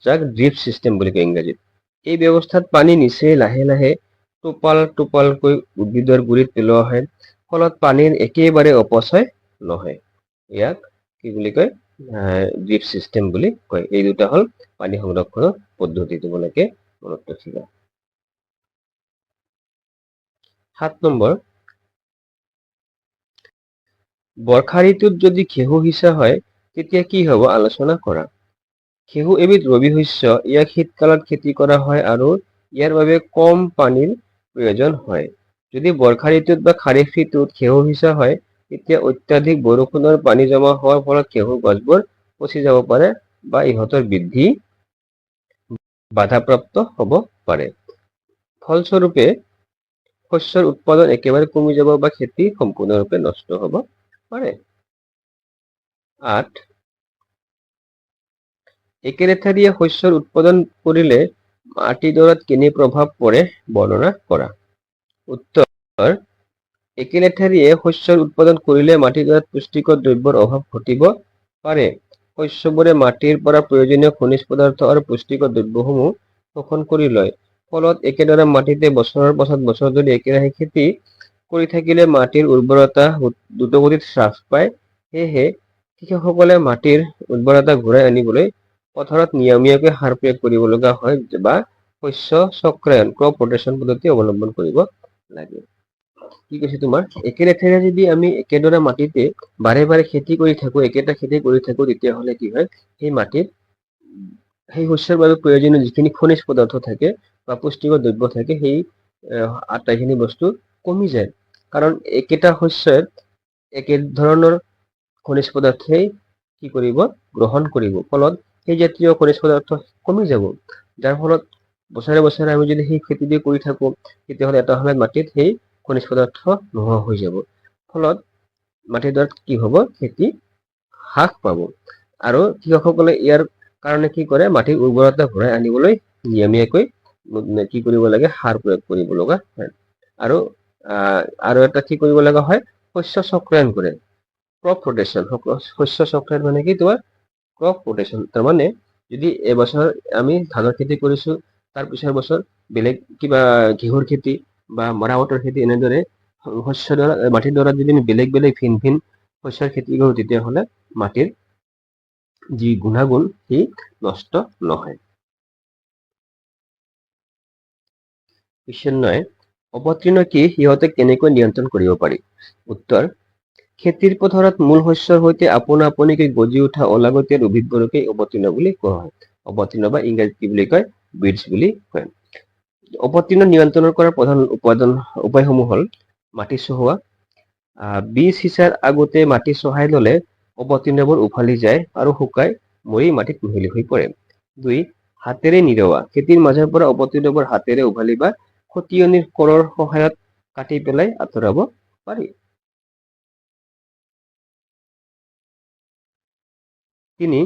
যাক ড্ৰিপ চিষ্টেম বুলি কয় ইংৰাজীত। এই ব্যৱস্থাত পানী নিচেই লাহে লাহে টোপাল টোপালকৈ উদ্ভিদৰ গুৰিত পেলোৱা হয়, ফলত পানীৰ একেবাৰে অপচয় নহয়। ইয়াক কি বুলি কয়? ড্ৰিপ চিষ্টেম বুলি কয়। এই দুটা হ'ল পানী সংৰক্ষণৰ পদ্ধতি, তোমালোকে মনত ৰাখিবা। 7 নম্বৰ, বৰ্ষা ঋতুত যদি ঘেঁহু সিঁচা হয় তেতিয়া কি হ'ব আলোচনা কৰা। ঘেঁহু এবিধ ৰবি শস্য। ইয়াক শীতকালত খেতি কৰা হয় আৰু ইয়াৰ বাবে কম পানীৰ প্ৰয়োজন হয়। যদি বৰ্ষা ঋতুত বা খাৰিফ ঋতুত ঘেঁহু সিঁচা হয়, তেতিয়া অত্যাধিক বৰষুণৰ পানী জমা হোৱাৰ ফলত ঘেঁহু গছবোৰ পচি যাব পাৰে বা ইহঁতৰ বৃদ্ধি বাধাপ্ৰাপ্ত হ'ব পাৰে। ফলস্বৰূপে শস্যৰ উৎপাদন একেবাৰে কমি যাব বা খেতি সম্পূৰ্ণৰূপে নষ্ট হ'ব পাৰে। 8, একেলেঠাৰিয়ে শস্যৰ উৎপাদন কৰিলে মাটিডৰাত কেনে প্ৰভাৱ পৰে বৰ্ণনা কৰা। উত্তৰ: একেলেঠাৰিয়ে শস্যৰ উৎপাদন কৰিলে মাটিডৰাত পুষ্টিকৰ দ্ৰব্যৰ অভাৱ ঘটিব পাৰে। শস্যবোৰে মাটিৰ পৰা প্ৰয়োজনীয় খনিজ পদাৰ্থ আৰু পুষ্টিকৰ দ্ৰব্যসমূহ শোষণ কৰি লয়। ফলত একেদৰে মাটিতে বছৰৰ পাছত বছৰ ধৰি একেৰাহে খেতি কৰি থাকিলে মাটিৰ উৰ্বৰতা দ্ৰুতগতিত হ্ৰাস পায়। সেয়েহে কৃষকসকলে মাটিৰ উৰ্বৰতা ঘূৰাই আনিবলৈ পথাৰত নিয়মীয়াকৈ সাৰ প্ৰয়োগ কৰিব লগা হয় বা শস্য চক্ৰায়ন, ক্ৰপ ৰোটেশ্যন পদ্ধতি অৱলম্বন কৰিব লাগে। কি কৈছে তোমাৰ? একেলেঠাৰিয়ে যদি আমি একেদৰে মাটিতে বাৰে বাৰে খেতি কৰি থাকো, একেটা খেতি কৰি থাকো, তেতিয়াহ'লে কি হয়? সেই মাটিত সেই শস্যৰ বাবে প্ৰয়োজনীয় যিখিনি খনিজ পদাৰ্থ থাকে বা পুষ্টিকৰ দ্ৰব্য থাকে, সেই আটাইখিনি বস্তু কমি যায়। কাৰণ একেটা শস্যই একে ধৰণৰ খনিজ পদাৰ্থই কি কৰিব? গ্ৰহণ কৰিব। ফলত সেই জাতীয় খনিজ পদাৰ্থ কমি যাব। যাৰ ফলত বছৰে বছৰে আমি যদি সেই খেতিটো কৰি থাকো, তেতিয়াহ'লে এটা সময়ত মাটিত সেই খনিজ পদাৰ্থ নোহোৱা হৈ যাব। ফলত মাটিডৰাত কি হ'ব? খেতি হ্ৰাস পাব। আৰু কৃষকসকলে ইয়াৰ কাৰণে কি কৰে? মাটিৰ উৰ্বৰতা ঘূৰাই আনিবলৈ নিয়মীয়াকৈ কি কৰিব লাগে? সাৰ প্ৰয়োগ কৰিব লগা হয়। আৰু এটা কি কৰিব লগা হয়? শস্য চক্ৰায়ন কৰে, ক্ৰপ ৰোটেশ্যন। শস্য চক্ৰায়ন মানে কি তোমাৰ? Crop rotation. তাৰমানে যদি এবছৰ আমি ধানৰ খেতি কৰিছো, তাৰ পিছৰ বছৰ বেলেগ কিবা ঘেঁহুৰ খেতি বা মৰাপাটৰ খেতি, এনেদৰে মাটিডৰাত যদি আমি বেলেগ বেলেগ ভিন ভিন শস্যৰ খেতি কৰো, তেতিয়াহ'লে মাটিৰ যি গুণাগুণ সি নষ্ট নহয়। কুৱেশ্যন 9, অপতৃণ কি? সিহঁতে কেনেকৈ নিয়ন্ত্ৰণ কৰিব পাৰি? উত্তৰ: খেতিৰ পথাৰত মূল শস্যৰ সৈতে আপোনা আপুনিকৈ গজি উঠা অলাগতীয়াল উদ্ভিদবোৰকে অপতৃণ বুলি কোৱা হয়। অপতৃণ বা ইংৰাজীত কি বুলি কয়? বিডছ বুলি কয়। অপতৃণ নিয়ন্ত্ৰণ কৰাৰ প্ৰধান উপায়সমূহ হ'ল মাটি চহোৱা। বীজ সিঁচাৰ আগতে মাটি চহাই ল'লে অপতৃণবোৰ উফালি যায় আৰু শুকাই মৰি মাটিত মিহলি হৈ পৰে। 2. হাতেৰে নিৰৱা। খেতিৰ মাজৰ পৰা অপতৃণবোৰ হাতেৰে উভালি বা খটিয়নিৰ কৰৰ সহায়ত কাটি পেলাই আঁতৰাব পাৰি। 3.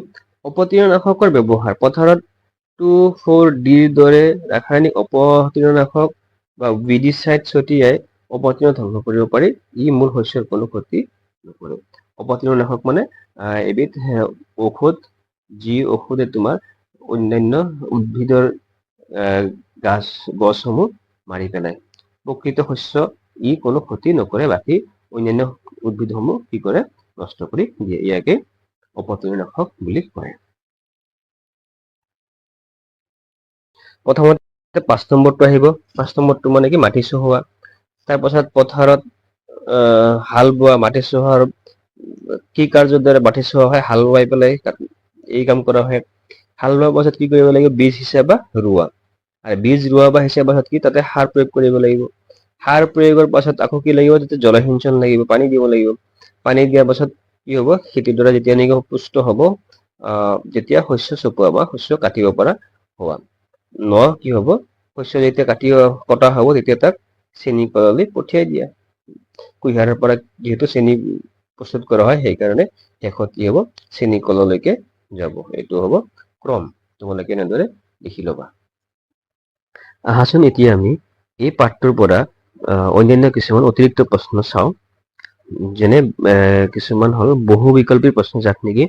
অপতৃণনাশকৰ ব্যৱহাৰ। পথাৰত 2,4-ডিৰ দৰে ৰাসায়নিক অপতৃণনাশক বা উইডিচাইড ছটিয়াই অপতৃণ ধ্বংস কৰিব পাৰি। ই মূল শস্যৰ কোনো ক্ষতি নকৰে। অপতৃণনাশক মানে এবিধ ঔষধ, যি ঔষধে তোমাৰ অন্যান্য উদ্ভিদৰ গছসমূহ মাৰি পেলায়। প্ৰকৃত শস্য ই কোনো ক্ষতি নকৰে, বাকী অন্যান্য উদ্ভিদসমূহ কি কৰে, নষ্ট কৰি দিয়ে। ইয়াকে অপতৃণনাশক বুলি কয়। প্ৰথমতে 5 নম্বৰটো আহিব। 5 নম্বৰটো মানে কি, মাটি চহোৱা। তাৰপাছত পথাৰত হাল বোৱা। মাটি চহোৱাৰ কি কাৰ্যৰ দ্বাৰা মাটি চহোৱা হয়? হাল বোৱাই পেলাই এই কাম কৰা হয়। হাল বোৱাৰ পাছত কি কৰিব লাগিব? বীজ সিঁচা বা ৰোৱা। আৰু বীজ ৰোৱা বা সিঁচাৰ পাছত কি, তাতে সাৰ প্ৰয়োগ কৰিব লাগিব। সাৰ প্ৰয়োগৰ পাছত আকৌ কি লাগিব? তাতে জলসিঞ্চন লাগিব, পানী দিব লাগিব। পানী দিয়াৰ পাছত কি হ'ব? খেতিডৰা যেতিয়া নেকি পুষ্ট হ'ব, যেতিয়া শস্য চপোৱা বা শস্য কাটিব পৰা হোৱা কি হ'ব? শস্য যেতিয়া কটা হ'ব, তেতিয়া তাক চেনী কললৈ পঠিয়াই দিয়া। কুঁহিয়াৰৰ পৰা যিহেতু চেনী প্ৰস্তুত কৰা হয়, সেইকাৰণে শেষত কি হ'ব? চেনী কললৈকে যাব। এইটো হ'ব ক্ৰম। তোমালোকে এনেদৰে লিখি ল'বা। আহাচোন এতিয়া আমি এই পাঠটোৰ পৰা অন্যান্য কিছুমান অতিৰিক্ত প্ৰশ্ন চাওঁ। যেনে কিছুমান হ'ল বহু বিকল্পী প্ৰশ্ন, যাক নেকি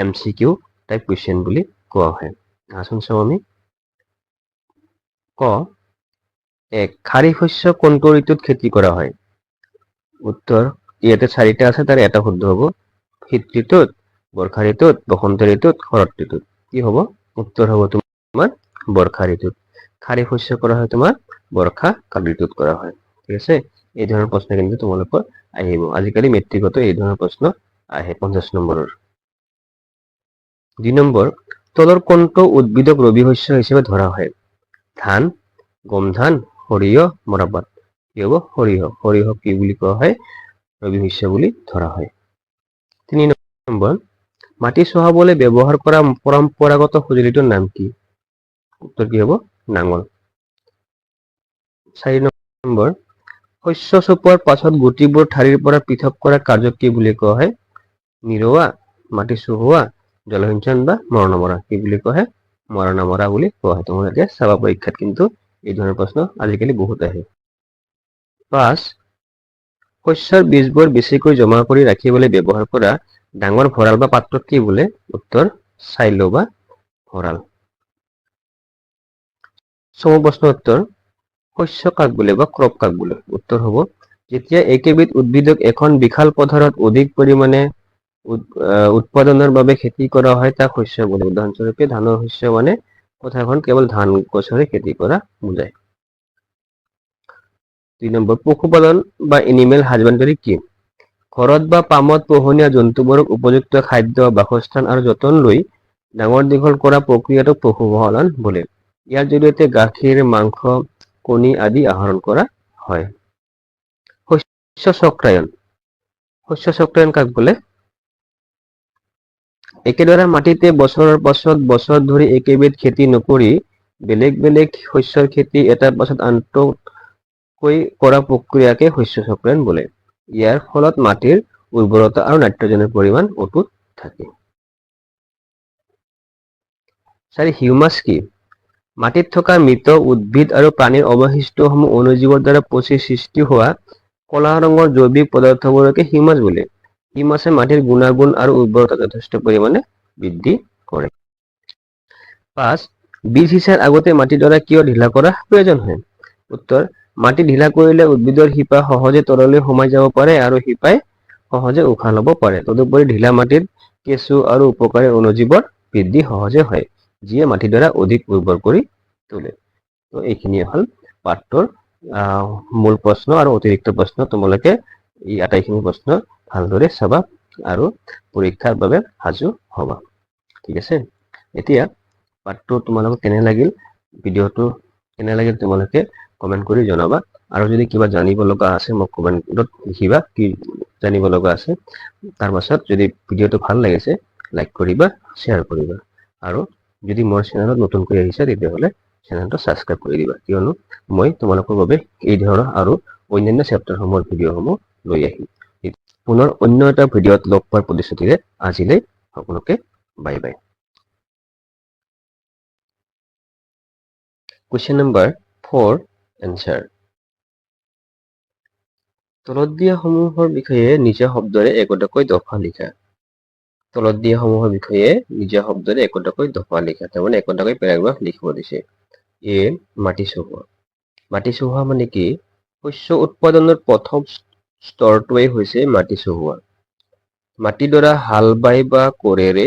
MCQ টাইপ কুৱেশ্যন বুলি কোৱা হয়। আহাচোন চাওঁ আমি। ক. 1. খাৰিফ শস্য কোনটো ঋতুত খেতি কৰা হয়? উত্তৰ ইয়াতে 4টা আছে, তাৰে এটা শুদ্ধ হ'ব। শীত ঋতুত, বৰ্ষা ঋতুত, বসন্ত ঋতুত, শৰৎ ঋতুত। কি হ'ব? উত্তৰ হ'ব তোমাৰ বৰ্ষা ঋতুত। খাৰিফ শস্য কৰা হয় তোমাৰ বৰ্ষা কাল ঋতুত কৰা হয়। ঠিক আছে? এই ধৰণৰ প্ৰশ্ন কিন্তু তোমালোকৰ আহিব। আজিকালি মেট্ৰিকতো এই ধৰণৰ প্ৰশ্ন আহে 50 নম্বৰৰ। 2 নম্বৰ, তলৰ কোনটো উদ্ভিদক ৰবি শস্য হিচাপে ধৰা হয়? ধান, গোমধান, সৰিয়হ, মৰাপাট। কি হ'ব? সৰিয়হ। সৰিয়হক কি বুলি কোৱা হয়? ৰবি শস্য বুলি ধৰা হয়। 3 নম্বৰ, মাটি চহাবলৈ ব্যৱহাৰ কৰা পৰম্পৰাগত সঁজুলিটোৰ নাম কি? উত্তৰ কি হ'ব? নাঙল। 4 নম্বৰ, শস্য চপোৱাৰ পাছত গুটিবোৰ ঠাৰিৰ পৰা পৃথক কৰা কাৰ্যক কি বুলি কোৱা হয়? নিৰৱা, মাটি চহোৱা, জলসিঞ্চন বা মৰণা মৰা। কি বুলি কোৱা হয়? মৰণা মৰা বুলি কোৱা হয়। তোমালোকে চাবা, পৰীক্ষাত কিন্তু এই ধৰণৰ প্ৰশ্ন আজিকালি বহুত আহে। 5. শস্যৰ বীজবোৰ বেছিকৈ জমা কৰি ৰাখিবলৈ ব্যৱহাৰ কৰা ডাঙৰ ভঁৰাল বা পাত্ৰক কি বোলে? উত্তৰ চাইলো বা ভঁৰাল। 6 প্ৰশ্নৰ উত্তৰ, শস্য কাক বোলে বা ক্ৰপ কাক বোলে? উত্তৰ হ'ব, যেতিয়া একেবিধ উদ্ভিদক এখন বিশাল পথাৰত অধিক পৰিমাণে উৎপাদনৰ বাবে খেতি কৰা হয়, তাক শস্য বোলে। উদাহৰণস্বৰূপে ধানৰ শস্য মানে পথাৰখন কেৱল ধান গছৰে খেতি কৰা বুজায়। 2 নম্বৰ, পশুপালন বা এনিমেল হাজবেণ্ডাৰী কি? ঘৰত বা পামত পোহনীয়া জন্তুবোৰক উপযুক্ত খাদ্য, বাসস্থান আৰু যতন লৈ ডাঙৰ দীঘল কৰা প্ৰক্ৰিয়াটোক পশুপালন বোলে। ইয়াৰ জৰিয়তে গাখীৰ, মাংস, কণী আদি আহৰণ কৰা হয়। শস্য চক্ৰায়ন। শস্য চক্ৰায়ন কাক বোলে? একেদৰে মাটিতে বছৰৰ পাছত বছৰ ধৰি একেবিধ খেতি নকৰি বেলেগ বেলেগ শস্যৰ খেতি এটাৰ পাছত আনটোকৈ কৰা প্ৰক্ৰিয়াকে শস্য চক্ৰায়ন বোলে। ইয়াৰ ফলত মাটিৰ উৰ্বৰতা আৰু নাইট্ৰজেনৰ পৰিমাণ অটুট থাকে। 4. হিউমাছ কি? মাটিত থকা মৃত উদ্ভিদ আৰু প্ৰাণীৰ অৱশিষ্টসমূহ অণুজীৱৰ দ্বাৰা পচি সৃষ্টি হোৱা কলা ৰঙৰ জৈৱিক পদাৰ্থবোৰকে হিউমাছ বোলে। হিউমাছে মাটিৰ গুণাগুণ আৰু উৰ্বৰতা যথেষ্ট পৰিমাণে বৃদ্ধি কৰে। 5. বীজ সিঁচাৰ আগতে মাটিডৰা কিয় ঢিলা কৰা প্ৰয়োজন হয়? উত্তৰ, মাটি ঢিলা কৰিলে উদ্ভিদৰ শিপা সহজে তললৈ সোমাই যাব পাৰে আৰু শিপাই সহজে উশাহ ল'ব পাৰে। তদুপৰি ঢিলা মাটিত কেঁচু আৰু উপকাৰী অণুজীৱৰ বৃদ্ধি সহজে হয়, যিয়ে মাটিডৰা অধিক উৰ্বৰ কৰি তোলে। ত' এইখিনিয়ে হ'ল পাঠটোৰ মূল প্ৰশ্ন আৰু অতিৰিক্ত প্ৰশ্ন। তোমালোকে এই আটাইখিনি প্ৰশ্ন ভালদৰে চাবা আৰু পৰীক্ষাৰ বাবে সাজু হবা। ঠিক আছে? এতিয়া পাঠটো তোমালোকৰ কেনে লাগিল ভিডিঅ'টো কেনে লাগিল তোমালোকে কমেণ্ট কৰি জনাবা আৰু যদি কিবা জানিব লগা আছে মোক কমেণ্টত লিখিবা কি জানিব লগা আছে তাৰ পাছত যদি ভিডিঅ'টো ভাল লাগিছে লাইক কৰিবা শ্বেয়াৰ কৰিবা আৰু যদি মোৰ চেনেলত নতুনকৈ আহিছে তেতিয়াহ'লে চেনেলটো ছাবস্ক্ৰাইব কৰি দিবা কিয়নো মই তোমালোকৰ বাবে এই ধৰণৰ আৰু অন্যান্য চেপ্টাৰসমূহৰ ভিডিঅ'সমূহ লৈ আহিম পুনৰ অন্য এটা ভিডিঅ'ত লগ পোৱাৰ প্ৰতিশ্ৰুতিৰে আজিলৈ সকলোকে bye bye Question number 4 answer তলত দিয়া সমূহৰ বিষয়ে নিজা শব্দৰে একোটাকৈ দফা লিখা তলত দিয়া সমূহৰ বিষয়ে নিজা শব্দৰে একোটাকৈ দফা লিখা তাৰমানে একোটাকৈ পেৰাগ্ৰাফ লিখিব দিছে এ মাটি চহোৱা মানে কি শস্য উৎপাদনৰ প্ৰথম স্তৰটোৱেই হৈছে মাটি চহোৱা মাটিডৰা হাল বাই বা কোৰেৰে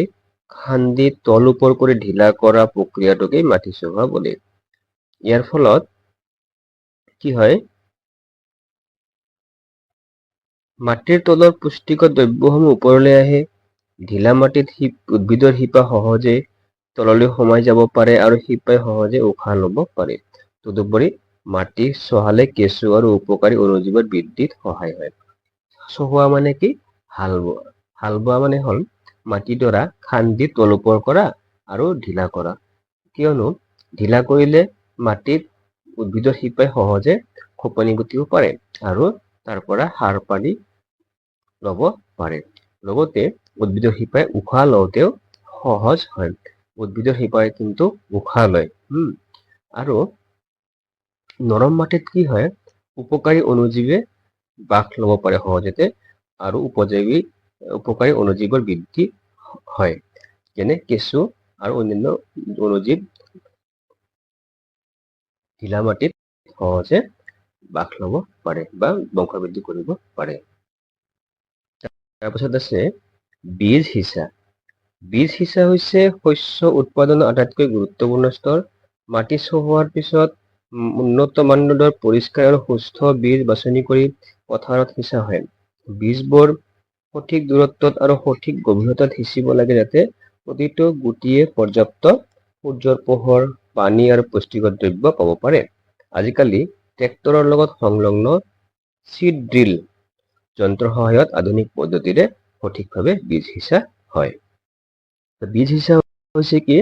খান্দি তল ওপৰ কৰি ঢিলা কৰা প্ৰক্ৰিয়াটোকে মাটি চহোৱা বোলে ইয়াৰ ফলত কি হয় মাটিৰ তলৰ পুষ্টিকৰ দ্ৰব্যসমূহ ওপৰলৈ আহে ঢিলা মাটিত উদ্ভিদৰ শিপা সহজে তললৈ সোমাই যাব পাৰে আৰু শিপাই সহজে উশাহ ল'ব পাৰে তদুপৰি মাটি চহালে কেঁচু আৰু উপকাৰী অণুজীৱৰ বৃদ্ধিত সহায় হয় চহোৱা মানে কি হাল বোৱা মানে হ'ল মাটিডৰা খান্দি তল ওপৰ কৰা আৰু ঢিলা কৰা কিয়নো ঢিলা কৰিলে মাটিত উদ্ভিদৰ শিপাই সহজে খোপনি গুটিব পাৰে আৰু তাৰ পৰা সাৰ পানী ল'ব পাৰে লগতে উদ্ভিদৰ শিপাই উশাহ লওঁতেও সহজ হয় উদ্ভিদৰ শিপাই কিন্তু উশাহ লয় আৰু নৰম মাটিত কি হয় উপকাৰী অণুজীৱে বাস ল'ব পাৰে সহজতে আৰু উপকাৰী অণুজীৱৰ বৃদ্ধি হয় যেনে কেঁচু আৰু অন্যান্য অণুজীৱ ঢিলা মাটিত সহজে বাস ল'ব পাৰে বা বংশবৃদ্ধি কৰিব পাৰে তাৰপিছত আছে বীজ সিঁচা হৈছে শস্য উৎপাদনৰ আটাইতকৈ গুৰুত্বপূৰ্ণ স্তৰ মাটি চহোৱাৰ পিছত উন্নত মানদণ্ডৰ পৰিষ্কাৰ আৰু সুস্থ বীজ বাছনি কৰি পথাৰত সিঁচা হয় বীজবোৰ সঠিক দূৰত্বত আৰু সঠিক গভীৰতাত সিঁচিব লাগে যাতে প্ৰতিটো গুটিয়ে পৰ্যাপ্ত সূৰ্যৰ পোহৰ পানী আৰু পুষ্টিকৰ দ্ৰব্য পাব পাৰে আজিকালি ট্ৰেক্টৰৰ লগত সংলগ্ন চিড ড্ৰিল যন্ত্ৰৰ সহায়ত আধুনিক পদ্ধতিৰে সঠিকভাৱে বীজ সিঁচা হয় বীজ সিঁচা হৈছে কি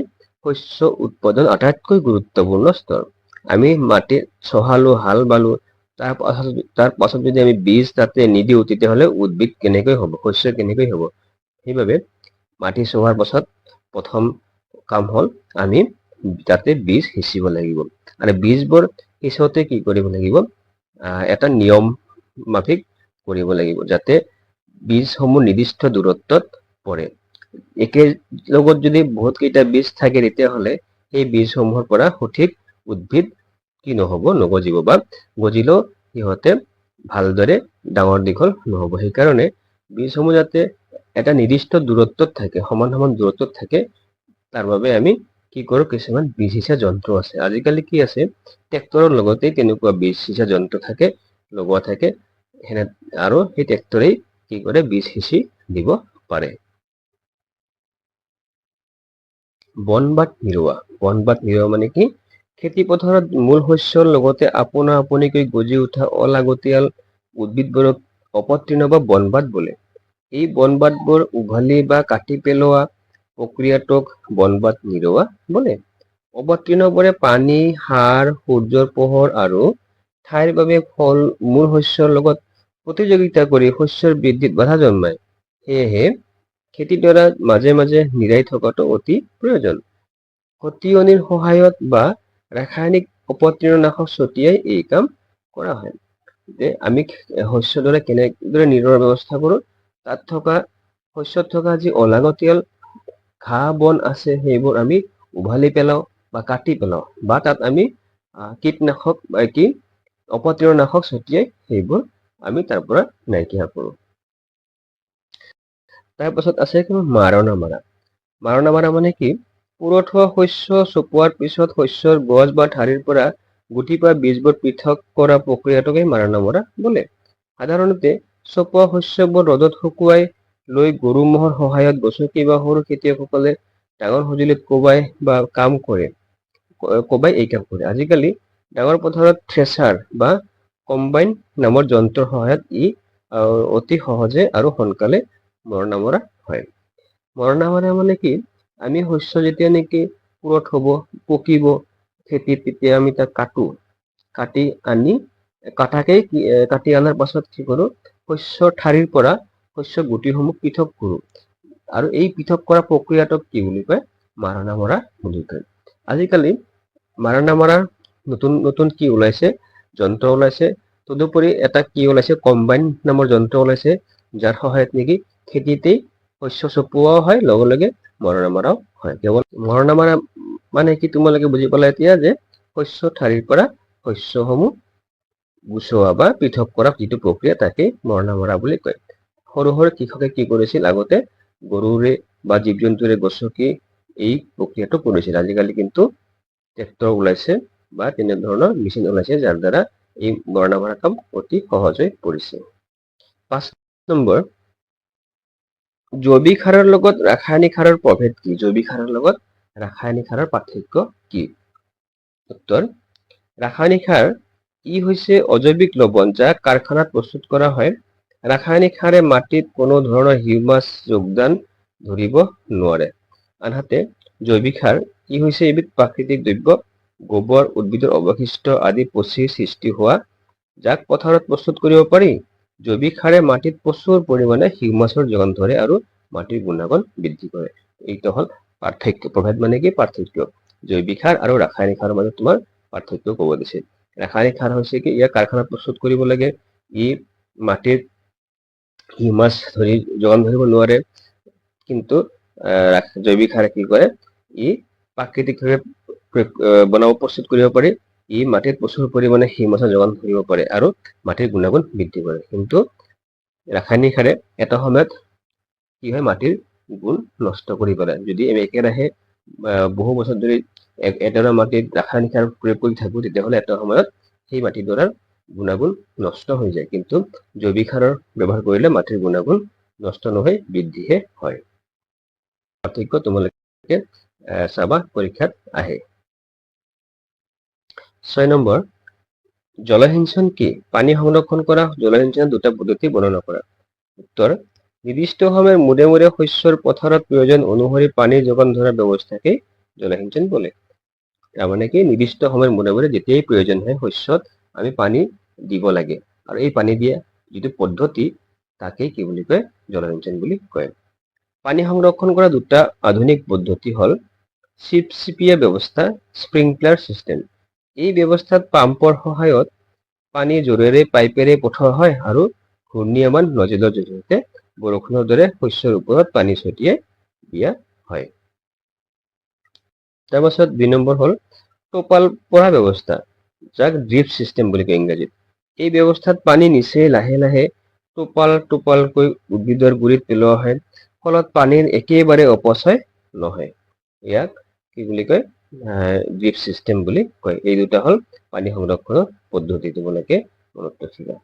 শস্য উৎপাদন আটাইতকৈ গুৰুত্বপূৰ্ণ স্তৰ আমি মাটি চহালো হাল বালো তাৰ পাছত যদি আমি বীজ তাতে নিদিওঁ তেতিয়াহ'লে উদ্ভিদ কেনেকৈ হ'ব শস্য কেনেকৈ হ'ব সেইবাবে মাটি চহোৱাৰ পাছত প্ৰথম কাম হ'ল আমি তাতে বীজ সিঁচিব লাগিব আৰু বীজবোৰ সিঁচোতে কি কৰিব লাগিব এটা নিয়ম মাফিক কৰিব লাগিব যাতে বীজসমূহ নিৰ্দিষ্ট দূৰত্বত পৰে একে লগত যদি বহুত কেইটা বীজ থাকে তেতিয়াহ'লে সেই বীজসমূহৰ পৰা সঠিক উদ্ভিদ কি নহ'ব নগজিব বা গজিলেও সিহঁতে ভালদৰে ডাঙৰ দীঘল নহ'ব সেইকাৰণে বীজসমূহ যাতে এটা নিৰ্দিষ্ট দূৰত্বত থাকে সমান দূৰত্বত থাকে তাৰ বাবে আমি কি কৰোঁ কিছুমান বীজ সিঁচা যন্ত্ৰ আছে আজিকালি কি আছে ট্ৰেক্টৰৰ লগতে তেনেকুৱা বীজ সিঁচা যন্ত্ৰ থাকে লগোৱা থাকে আৰু সেই ট্ৰেক্টৰেই কি কৰে বীজ সিঁচি দিব পাৰে বনবাত নিৰোৱা মানে কি খেতি পথাৰত মূল শস্যৰ লগতে আপোনা আপুনিকৈ গজি উঠা অলাগতিয়াল উদ্ভিদবোৰক অপতৃণ বা বনবাত বোলে এই বনবাতবোৰ উঘালি বা কাটি পেলোৱা প্ৰক্ৰিয়াটোক বনবাত নিৰোৱা বোলে অপতৃণবোৰে পানী সাৰ সূৰ্যৰ পোহৰ আৰু ঠাইৰ বাবে মূল শস্যৰ লগত প্ৰতিযোগিতা কৰি শস্যৰ বৃদ্ধিত বাধা জন্মায় সেয়েহে খেতিডৰাত মাজে মাজে নিৰাই থকাটো অতি প্ৰয়োজন খতিয়নিৰ সহায়ত বা ৰাসায়নিক অপতৃণনাশক ছটিয়াই এই কাম কৰা হয় যে আমি শস্যডৰা কেনেদৰে নিৰোৱাৰ ব্যৱস্থা কৰোঁ তাত থকা শস্যত থকা যি অলাগতিয়াল ঘাঁহ বন আছে সেইবোৰ আমি উভালি পেলাওঁ বা কাটি পেলাওঁ বা তাত আমি কীটনাশক বা কি অপতৃণনাশক ছটিয়াই সেইবোৰ আমি তাৰ পৰা নাইকিয়া কৰোঁ তাৰপাছত আছে মাৰণা মাৰা মানে কি পুৰঠ হোৱা শস্য চপোৱাৰ পিছত শস্যৰ গছ বা ঠাৰিৰ পৰা গুটি বা বীজবোৰ পৃথক কৰা প্ৰক্ৰিয়াটোকে মাৰণা মৰা বোলে সাধাৰণতে চপোৱা শস্যবোৰ ৰ'দত শুকুৱাই লৈ গৰু ম'হৰ সহায়ত গছকি বা সৰু খেতিয়কসকলে ডাঙৰ সঁজুলিত কোবাই বা কাম কৰে কোবাই এই কাম কৰে। আজিকালি ডাঙৰ পথাৰত থ্ৰেচাৰ বা কম্বাইন নামৰ যন্ত্ৰৰ সহায়ত ই অতি সহজে আৰু সোনকালে মৰণা মৰা হয়। মৰণা মৰা মানে কি, আমি শস্য যেতিয়া নেকি পুৰঠ হ'ব, পকিব খেতিত, তেতিয়া আমি তাক কাটো। কাটি আনি কাটি অনাৰ পাছত কি কৰোঁ, শস্যৰ ঠাৰিৰ পৰা শস্যৰ গুটিসমূহ পৃথক কৰোঁ। আৰু এই পৃথক কৰা প্ৰক্ৰিয়াটোক কি বুলি কয়, মৰণা মৰা বুলি কয়। আজিকালি মৰণা মৰাৰ নতুন নতুন কি ওলাইছে, যন্ত্ৰ ওলাইছে। তদুপৰি এটা কি ওলাইছে, কম্বাইন নামৰ যন্ত্ৰ ওলাইছে, যাৰ সহায়ত নেকি খেতিতেই শস্য চপোৱাও হয়, লগে লগে মৰণা মৰাও হয়। কেৱল মৰণা মৰা মানে কি তোমালোকে বুজি পালা এতিয়া, যে শস্য ঠাৰিৰ পৰা শস্যসমূহ গুচোৱা বা পৃথক কৰা যিটো প্ৰক্ৰিয়া, তাকে মৰণা মৰা বুলি কয়। সৰু সৰু কৃষকে কি কৰিছিল, আগতে গৰুৰে বা জীৱ জন্তুৰে গছকি এই প্ৰক্ৰিয়াটো কৰিছিল। আজিকালি কিন্তু ট্ৰেক্টৰ ওলাইছে বা তেনেধৰণৰ মেচিন ওলাইছে, যাৰ দ্বাৰা এই মৰণা মৰা কাম অতি সহজ হৈ পৰিছে। 5 নম্বৰ, জৈৱিক সাৰৰ লগত ৰাসায়নিক সাৰৰ প্ৰভেদ কি? জৈৱিক সাৰৰ লগত ৰাসায়নিক সাৰৰ পাৰ্থক্য কি? উত্তৰ, ৰাসায়নিক সাৰ ই হৈছে অজৈৱিক লৱণ, যাক কাৰখানাত প্ৰস্তুত কৰা হয়। ৰাসায়নিক সাৰে মাটিত কোনো ধৰণৰ হিউমাছ যোগদান ধৰিব নোৱাৰে। আনহাতে জৈৱিক সাৰ ই হৈছে এবিধ প্ৰাকৃতিক দ্ৰব্য, গোবৰ, উদ্ভিদৰ অৱশিষ্ট আদি পচি সৃষ্টি হোৱা, যাক পথাৰত প্ৰস্তুত কৰিব পাৰি। জৈৱিক সাৰে মাটিত প্ৰচুৰ পৰিমাণে হিউমাছৰ যোগান ধৰে আৰু মাটিৰ গুণাগুণ বৃদ্ধি কৰে। এইটো হ'ল পাৰ্থক্য। প্ৰভেদ মানে কি, পাৰ্থক্য। জৈৱিক সাৰ আৰু ৰাসায়নিক সাৰৰ মাজত তোমাৰ পাৰ্থক্য ক'ব দিছে। ৰাসায়নিক সাৰ হৈছে কি, ইয়াক কাৰখানাত প্ৰস্তুত কৰিব লাগে, ই মাটিৰ হিউমাছ যোগান ধৰিব নোৱাৰে। কিন্তু জৈৱিক সাৰে কি কৰে, ই প্ৰাকৃতিকভাৱে প্ৰস্তুত কৰিব পাৰি। ই মাটিত প্ৰচুৰ পৰিমাণে হিউমাছৰ যোগান ধৰিব পাৰে আৰু মাটিৰ গুণাগুণ বৃদ্ধি কৰে। কিন্তু ৰাসায়নিক সাৰে এটা সময়ত কি হয়, মাটিৰ গুণ নষ্ট কৰি পেলাই। যদি আমি একেৰাহে বহু বছৰ ধৰি এডৰা মাটিত ৰাসায়নিক সাৰ প্ৰয়োগ কৰি থাকোঁ, তেতিয়াহ'লে এটা সময়ত সেই মাটিডৰাৰ গুণাগুণ নষ্ট হৈ যায়। কিন্তু জৈৱিক সাৰৰ ব্যৱহাৰ কৰিলে মাটিৰ গুণাগুণ নষ্ট নহয়, বৃদ্ধিহে হয়। পাৰ্থক্য তোমালোকে চাবা, পৰীক্ষাত আহে। 6 নম্বৰ, জলসিঞ্চন কি? পানী সংৰক্ষণ কৰা জলসিঞ্চনৰ দুটা পদ্ধতি বৰ্ণনা কৰা। উত্তৰ, নিৰ্দিষ্ট সময়ৰ মূৰে মূৰে শস্যৰ পথাৰত প্ৰয়োজন অনুসৰি পানী যোগান ধৰাৰ ব্যৱস্থাকেই জলসিঞ্চন বোলে। তাৰমানে কি, নিৰ্দিষ্ট সময়ৰ মূৰে মূৰে যেতিয়াই প্ৰয়োজন হয় শস্যত আমি পানী দিব লাগে, আৰু এই পানী দিয়া যিটো পদ্ধতি, তাকেই কি বুলি কয়, জলসিঞ্চন বুলি কয়। পানী সংৰক্ষণ কৰা দুটা আধুনিক পদ্ধতি হ'ল চিপচিপিয়া ব্যৱস্থা, স্প্ৰিংকলাৰ চিষ্টেম। এই ব্যৱস্থাত পাম্পৰ সহায়ত পানী জোৰেৰে পাইপেৰে পঠোৱা হয় আৰু ঘূৰ্ণীয়মান নজেলৰ জৰিয়তে বৰষুণৰ দৰে শস্যৰ ওপৰত পানী ছটিয়াই দিয়া হয়। তাৰপাছত 2 নম্বৰ হ'ল টোপাল পৰা ব্যৱস্থা, যাক ড্ৰিপ চিষ্টেম বুলি কয় ইংৰাজীত। এই ব্যৱস্থাত পানী নিচেই লাহে লাহে টোপাল টোপালকৈ উদ্ভিদৰ গুৰিত পেলোৱা হয়, ফলত পানীৰ একেবাৰে অপচয় নহয়। ইয়াক কি বুলি কয়, ড্ৰিপ চিষ্টেম বুলি কয়। এই দুটা হ'ল পানী সংৰক্ষণৰ পদ্ধতি, তোমালোকে মনত ৰাখিবা।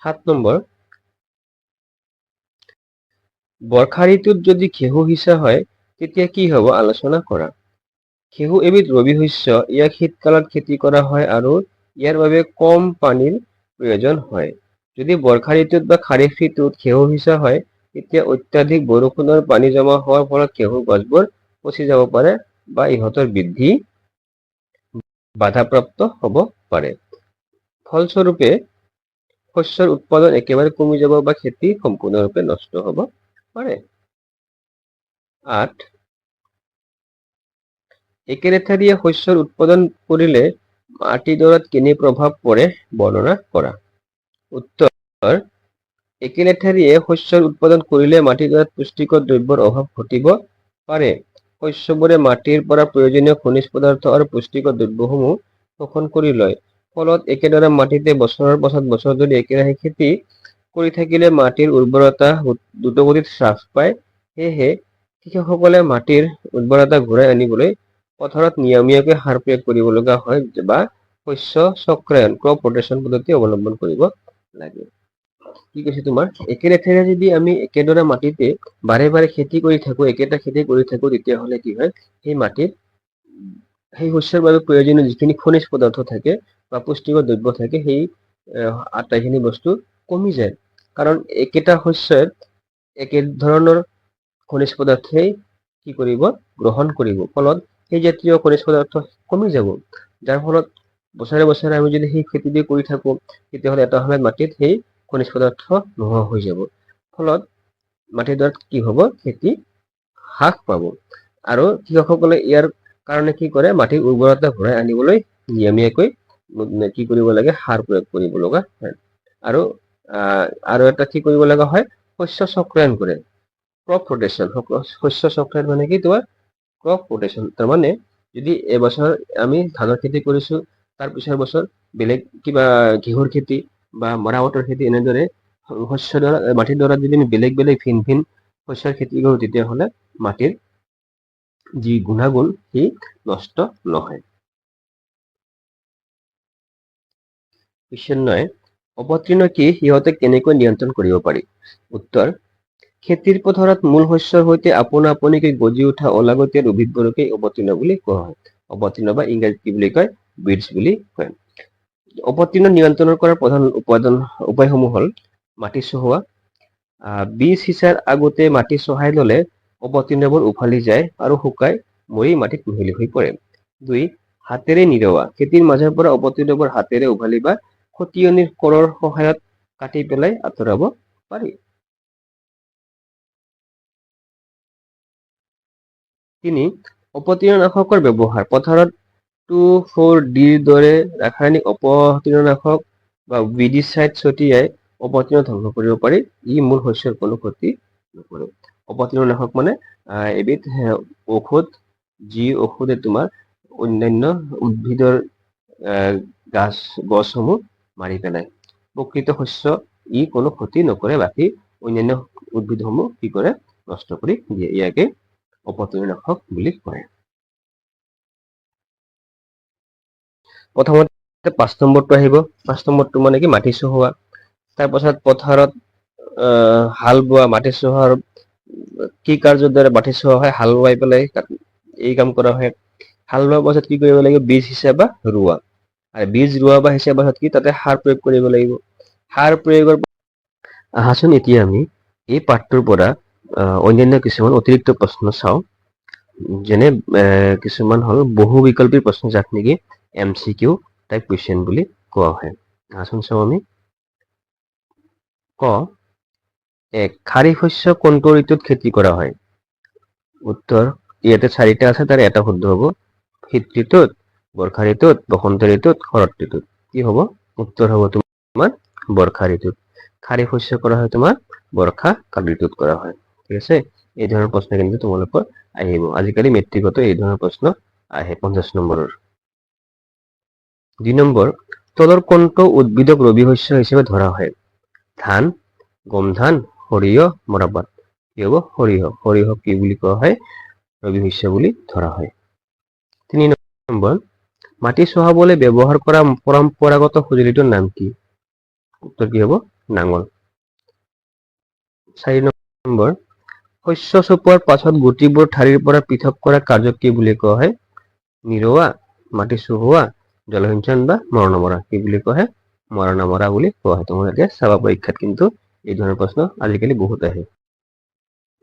7 নম্বৰ, বৰ্ষা ঋতুত যদি ঘেঁহু সিঁচা হয় তেতিয়া কি হ'ব, আলোচনা কৰা। ঘেঁহু এবিধ ৰবি শস্য। ইয়াক শীতকালত খেতি কৰা হয় আৰু ইয়াৰ বাবে কম পানীৰ প্ৰয়োজন হয়। যদি বৰ্ষা ঋতুত বা খাৰিফ ঋতুত ঘেঁহু সিঁচা হয়, তেতিয়া অত্যাধিক বৰষুণৰ পানী জমা হোৱাৰ ফলত ঘেঁহু গছবোৰ পচি যাব পাৰে বা ইহঁতৰ বৃদ্ধি বাধাপ্ৰাপ্ত হ'ব পাৰে। ফলস্বৰূপে শস্যৰ উৎপাদন একেবাৰে কমি যাব বা খেতি সম্পূৰ্ণৰূপে নষ্ট হ'ব পাৰে। 8, একেলেঠাৰিয়ে শস্যৰ উৎপাদন কৰিলে মাটিডৰাত কেনে প্ৰভাৱ পৰে বৰ্ণনা কৰা। উত্তৰ, একেলেঠাৰিয়ে শস্যৰ উৎপাদন কৰিলে মাটিডৰাত পুষ্টিকৰ দ্ৰব্যৰ অভাৱ ঘটিব পাৰে। শস্যবোৰে মাটিৰ পৰা প্ৰয়োজনীয় খনিজ পদাৰ্থ আৰু পুষ্টিকৰ দ্ৰব্যসমূহ শোষণ কৰি লয়। ফলত একেদৰে মাটিতে বছৰৰ পাছত বছৰ ধৰি একেৰাহে খেতি কৰি থাকিলে মাটিৰ উৰ্বৰতা দ্ৰুতগতিত হ্ৰাস পায়। সেয়েহে কৃষকসকলে মাটিৰ উৰ্বৰতা ঘূৰাই আনিবলৈ পথাৰত নিয়মীয়াকৈ সাৰ প্ৰয়োগ কৰিব লগা হয় বা শস্য চক্ৰায়ন, ক্ৰপ ৰোটেশ্যন পদ্ধতি অৱলম্বন কৰিব লাগে। কি কৈছে তোমাৰ একে লেঠাৰে যদি আমি একেডৰা মাটিতে বাৰে বাৰে খেতি কৰি থাকো, একেটা খেতি কৰি থাকো, তেতিয়াহ'লে কি হয় সেই মাটিত সেই শস্যৰ বাবে প্ৰয়োজনীয় যিখিনি খনিজ পদাৰ্থ থাকে বা পুষ্টিকৰ দ্ৰব্য থাকে, সেই আটাইখিনি বস্তু কমি যায়। কাৰণ একেটা শস্যই একে ধৰণৰ খনিজ পদাৰ্থই কি কৰিব গ্ৰহণ কৰিব, ফলত সেই জাতীয় খনিজ পদাৰ্থ কমি যাব। যাৰ ফলত বছৰে বছৰে আমি যদি সেই খেতিটো কৰি থাকো, তেতিয়াহ'লে এটা সময়ত মাটিত সেই খনিজ পদাৰ্থ নোহোৱা হৈ যাব। ফলত মাটিডৰাত কি হ'ব খেতি হ্ৰাস পাব। আৰু কৃষকসকলে ইয়াৰ কাৰণে কি কৰে, মাটিৰ উৰ্বৰতা ঘূৰাই আনিবলৈ নিয়মীয়াকৈ কি কৰিব লাগে, সাৰ প্ৰয়োগ কৰিব লগা হয়। আৰু এটা কি কৰিব লগা হয়, শস্য চক্ৰায়ন কৰে, ক্ৰপ ৰটেশ্যন। শস্য চক্ৰায়ন মানে কি তোমাৰ ক্ৰপ ৰটেশ্যন। তাৰমানে যদি এবছৰ আমি ধানৰ খেতি কৰিছো, তাৰ পিছৰ বছৰ বেলেগ কিবা ঘেঁহুৰ খেতি বা মৰাপাটৰ খেতি, এনেদৰে শস্যডৰা মাটিডৰাত যদি আমি বেলেগ বেলেগ ভিন ভিন শস্যৰ খেতি কৰো, তেতিয়াহ'লে মাটিৰ যি গুণাগুণ সি নষ্ট নহয়। কুৱেশ্যন 9, অপতৃণ কি, সিহঁতে কেনেকৈ নিয়ন্ত্ৰণ কৰিব পাৰি? উত্তৰ, খেতিৰ পথাৰত মূল শস্যৰ সৈতে আপোনা আপুনিকৈ গজি উঠা অলাগতীয়াল উদ্ভিদবোৰকে অপতৃণ বুলি কোৱা হয়। অপতৃণ বা ইংৰাজীত কি বুলি কয়, উইডছ বুলি কয়। অপতৃণ নিয়ন্ত্ৰণ কৰাৰ প্ৰধান উপায়সমূহ হ'ল মাটি চহোৱা। বীজ সিঁচাৰ আগতে মাটি চহাই ল'লে অপতৃণবোৰ উভালি যায় আৰু শুকাই মৰি মাটিত মিহলি হৈ পৰে। 2, হাতেৰে নিৰৱা। খেতিৰ মাজৰ পৰা অপতৃণবোৰ হাতেৰে উভালি বা খটিয়নিৰ কৰৰ সহায়ত কাটি পেলাই আঁতৰাব পাৰি। 3, অপতৃণনাশকৰ ব্যৱহাৰ। পথাৰত 2,4-ডিৰ দৰে ৰাসায়নিক অপতৃণনাশক বা উইডিচাইড ছটিয়াই অপতৃণ ধ্বংস কৰিব পাৰি। ই মূল শস্যৰ কোনো ক্ষতি নকৰে। অপতৃণনাশক মানে এবিধ ঔষধ, যি ঔষধে তোমাৰ অন্যান্য উদ্ভিদৰ গছসমূহ মাৰি পেলায়। প্ৰকৃত শস্য ই কোনো ক্ষতি নকৰে, বাকী অন্যান্য উদ্ভিদসমূহ কি কৰে, নষ্ট কৰি দিয়ে। ইয়াকে অপতৃণনাশক বুলি কয়। প্ৰথমতে 5 নম্বৰটো আহিব। 5 নম্বৰটো মানে কি, মাটি চহোৱা। তাৰপাছত পথাৰত হাল বোৱা। মাটি চহোৱাৰ কি কাৰ্যৰ দ্বাৰা মাটি চহোৱা হয়? হাল বোৱাই পেলাই এই কাম কৰা হয়। হাল বোৱাৰ পাছত কি কৰিব লাগিব? বীজ সিঁচা বা ৰোৱা। আৰু বীজ ৰোৱা বা সিঁচাৰ পাছত কি তাতে সাৰ প্ৰয়োগ কৰিব লাগিব। সাৰ প্ৰয়োগৰ আহাচোন এতিয়া আমি এই পাঠটোৰ পৰা অন্যান্য কিছুমান অতিৰিক্ত প্ৰশ্ন চাওঁ। যেনে কিছুমান হ'ল বহু বিকল্পী প্ৰশ্ন, যাক নেকি MCQ টাইপ কুৱেশ্যন বুলি কোৱা হয়। আহাচোন চাওঁ আমি। ক, 1, খাৰিফ শস্য কোনটো ঋতুত খেতি কৰা হয়? উত্তৰ, ইয়াতে 4টা আছে, তাৰে এটা শুদ্ধ হ'ব। শীত ঋতুত, বৰ্ষা ঋতুত, বসন্ত ঋতুত, শৰৎ ঋতুত। কি হ'ব? উত্তৰ হ'ব তোমাৰ বৰ্ষা ঋতুত। খাৰিফ শস্য কৰা হয় তোমাৰ বৰ্ষা কাল ঋতুত কৰা হয়। ঠিক আছে, এই ধৰণৰ প্ৰশ্ন কিন্তু তোমালোকৰ আহিব। আজিকালি মেট্ৰিকতো এই ধৰণৰ প্ৰশ্ন আহে 50 নম্বৰৰ। 2 নম্বৰ, তলৰ কোনটো উদ্ভিদক ৰবি শস্য হিচাপে ধৰা হয়? ধান, গম ধান, সৰিয়হ, মৰাপাট। কি হ'ব? সৰিয়হ। সৰিয়হক কি বুলি কোৱা হয়? ৰবি শস্য বুলি ধৰা হয়। 3 নম্বৰ, মাটি চহাবলৈ ব্যৱহাৰ কৰা পৰম্পৰাগত সঁজুলিটোৰ নাম কি? উত্তৰ কি হ'ব? নাঙল। 4 নম্বৰ, শস্য চপোৱাৰ পাছত গুটিবোৰ ঠাৰিৰ পৰা পৃথক কৰা কাৰ্যক কি বুলি কোৱা হয়? নিৰৱা, মাটি চহোৱা, জলসিঞ্চন বা মৰণা মৰা। কি বুলি কোৱা হয়? মৰণা মৰা বুলি কোৱা হয়। তোমালোকে চাবা, পৰীক্ষাত কিন্তু এই ধৰণৰ প্ৰশ্ন আজিকালি বহুত আহে।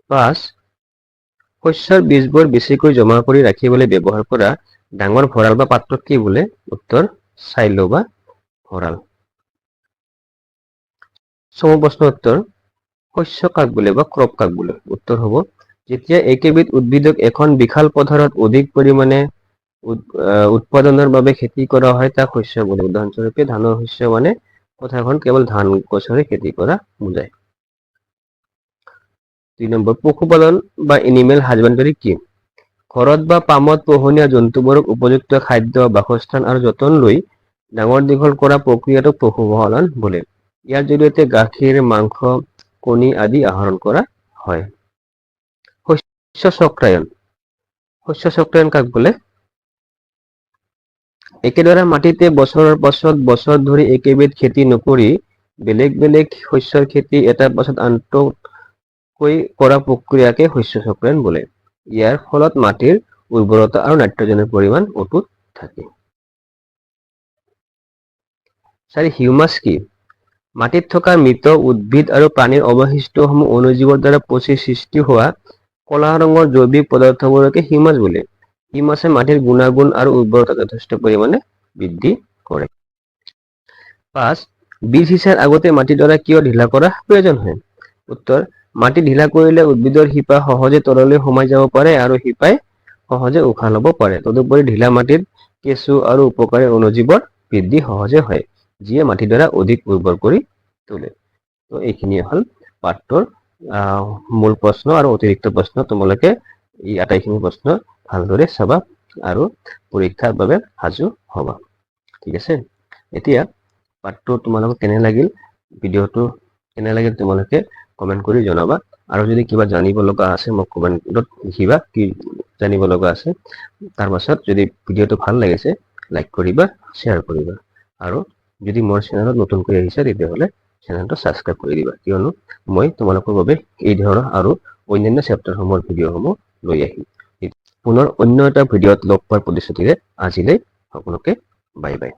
5, শস্যৰ বীজবোৰ বেছিকৈ জমা কৰি ৰাখিবলৈ ব্যৱহাৰ কৰা ডাঙৰ ভঁৰাল বা পাত্ৰক কি বোলে? উত্তৰ, চাইলো বা ভঁৰাল। 6 প্ৰশ্নৰ উত্তৰ, শস্য কাক বোলে বা ক্ৰপ কাক বোলে? উত্তৰ হ'ব, যেতিয়া একেবিধ উদ্ভিদক এখন বিশাল পথাৰত অধিক পৰিমাণে উৎপাদনৰ বাবে খেতি কৰা হয়, তাক শস্য বোলে। উদাহৰণস্বৰূপে ধানৰ শস্য মানে পথাৰখন কেৱল ধান গছৰে খেতি কৰা বুজায়। 2 নম্বৰ, পশুপালন বা এনিমেল হাজবেণ্ডাৰী কি? ঘৰত বা পামত পোহনীয়া জন্তুবোৰক উপযুক্ত খাদ্য, বাসস্থান আৰু যতন লৈ ডাঙৰ দীঘল কৰা প্ৰক্ৰিয়াটোক পশুপালন বোলে। ইয়াৰ জৰিয়তে গাখীৰ, মাংস, কণী আদি আহৰণ কৰা হয়। শস্য চক্ৰায়ন। শস্য চক্ৰায়ন কাক বোলে? একেদৰে মাটিতে বছৰৰ পাছত বছৰ ধৰি একেবিধ খেতি নকৰি বেলেগ বেলেগ শস্যৰ খেতি এটাৰ পাছত আনটোকৈ কৰা প্ৰক্ৰিয়াকে শস্য চক্ৰায়ন বোলে। ইয়াৰ ফলত মাটিৰ উৰ্বৰতা আৰু নাইট্ৰজেনৰ পৰিমাণ অটুট থাকে। 4 হিউমাছ কি? মাটিত থকা মৃত উদ্ভিদ আৰু প্ৰাণীৰ অৱশিষ্টসমূহ অণুজীৱৰ দ্বাৰা পচি সৃষ্টি হোৱা কলা ৰঙৰ জৈৱিক পদাৰ্থবোৰকে হিউমাছ বোলে। হিউমাছে মাটিৰ গুণাগুণ আৰু উৰ্বৰতা যথেষ্ট পৰিমাণে বৃদ্ধি কৰে। 5 বীজ সিঁচাৰ আগতে মাটিডৰা কিয় ঢিলা কৰা প্ৰয়োজন হয়? উত্তৰ, মাটি ঢিলা কৰিলে উদ্ভিদৰ শিপা সহজে তললৈ সোমাই যাব পাৰে আৰু শিপাই সহজে উশাহ ল'ব পাৰে। তদুপৰি ঢিলা মাটিত কেঁচু আৰু উপকাৰী অণুজীৱৰ বৃদ্ধি সহজে হয়, যিয়ে মাটিডৰা অধিক উৰ্বৰ কৰি তোলে। তো এইখিনিয়ে হ'ল পাঠটোৰ মূল প্ৰশ্ন আৰু অতিৰিক্ত প্ৰশ্ন। তোমালোকে এই আটাইখিনি প্ৰশ্ন ভালদৰে চাবা আৰু পৰীক্ষাৰ বাবে সাজু হ'বা। ঠিক আছে? এতিয়া পাঠটো তোমালোকক কেনে লাগিল, ভিডিঅ'টো কেনে লাগিল তোমালোকে কমেণ্ট কৰি জনাবা। আৰু যদি কিবা জানিব লগা আছে মোক কমেণ্টত লিখিবা কি জানিব লগা আছে। তাৰ পাছত যদি ভিডিঅ'টো ভাল লাগিছে লাইক কৰিবা, শ্বেয়াৰ কৰিবা। আৰু যদি মোৰ চেনেলত নতুনকৈ আহিছা তেতিয়াহ'লে চেনেলটো ছাবস্ক্ৰাইব কৰি দিবা, কিয়নো মই তোমালোকৰ বাবে এই ধৰণৰ আৰু অন্যান্য চেপ্টাৰসমূহৰ ভিডিঅ'সমূহ লৈ আহিম। পুনৰ অন্য এটা ভিডিঅ'ত লগ পোৱাৰ প্ৰতিশ্ৰুতিৰে আজিলৈ সকলোকে বাই বাই।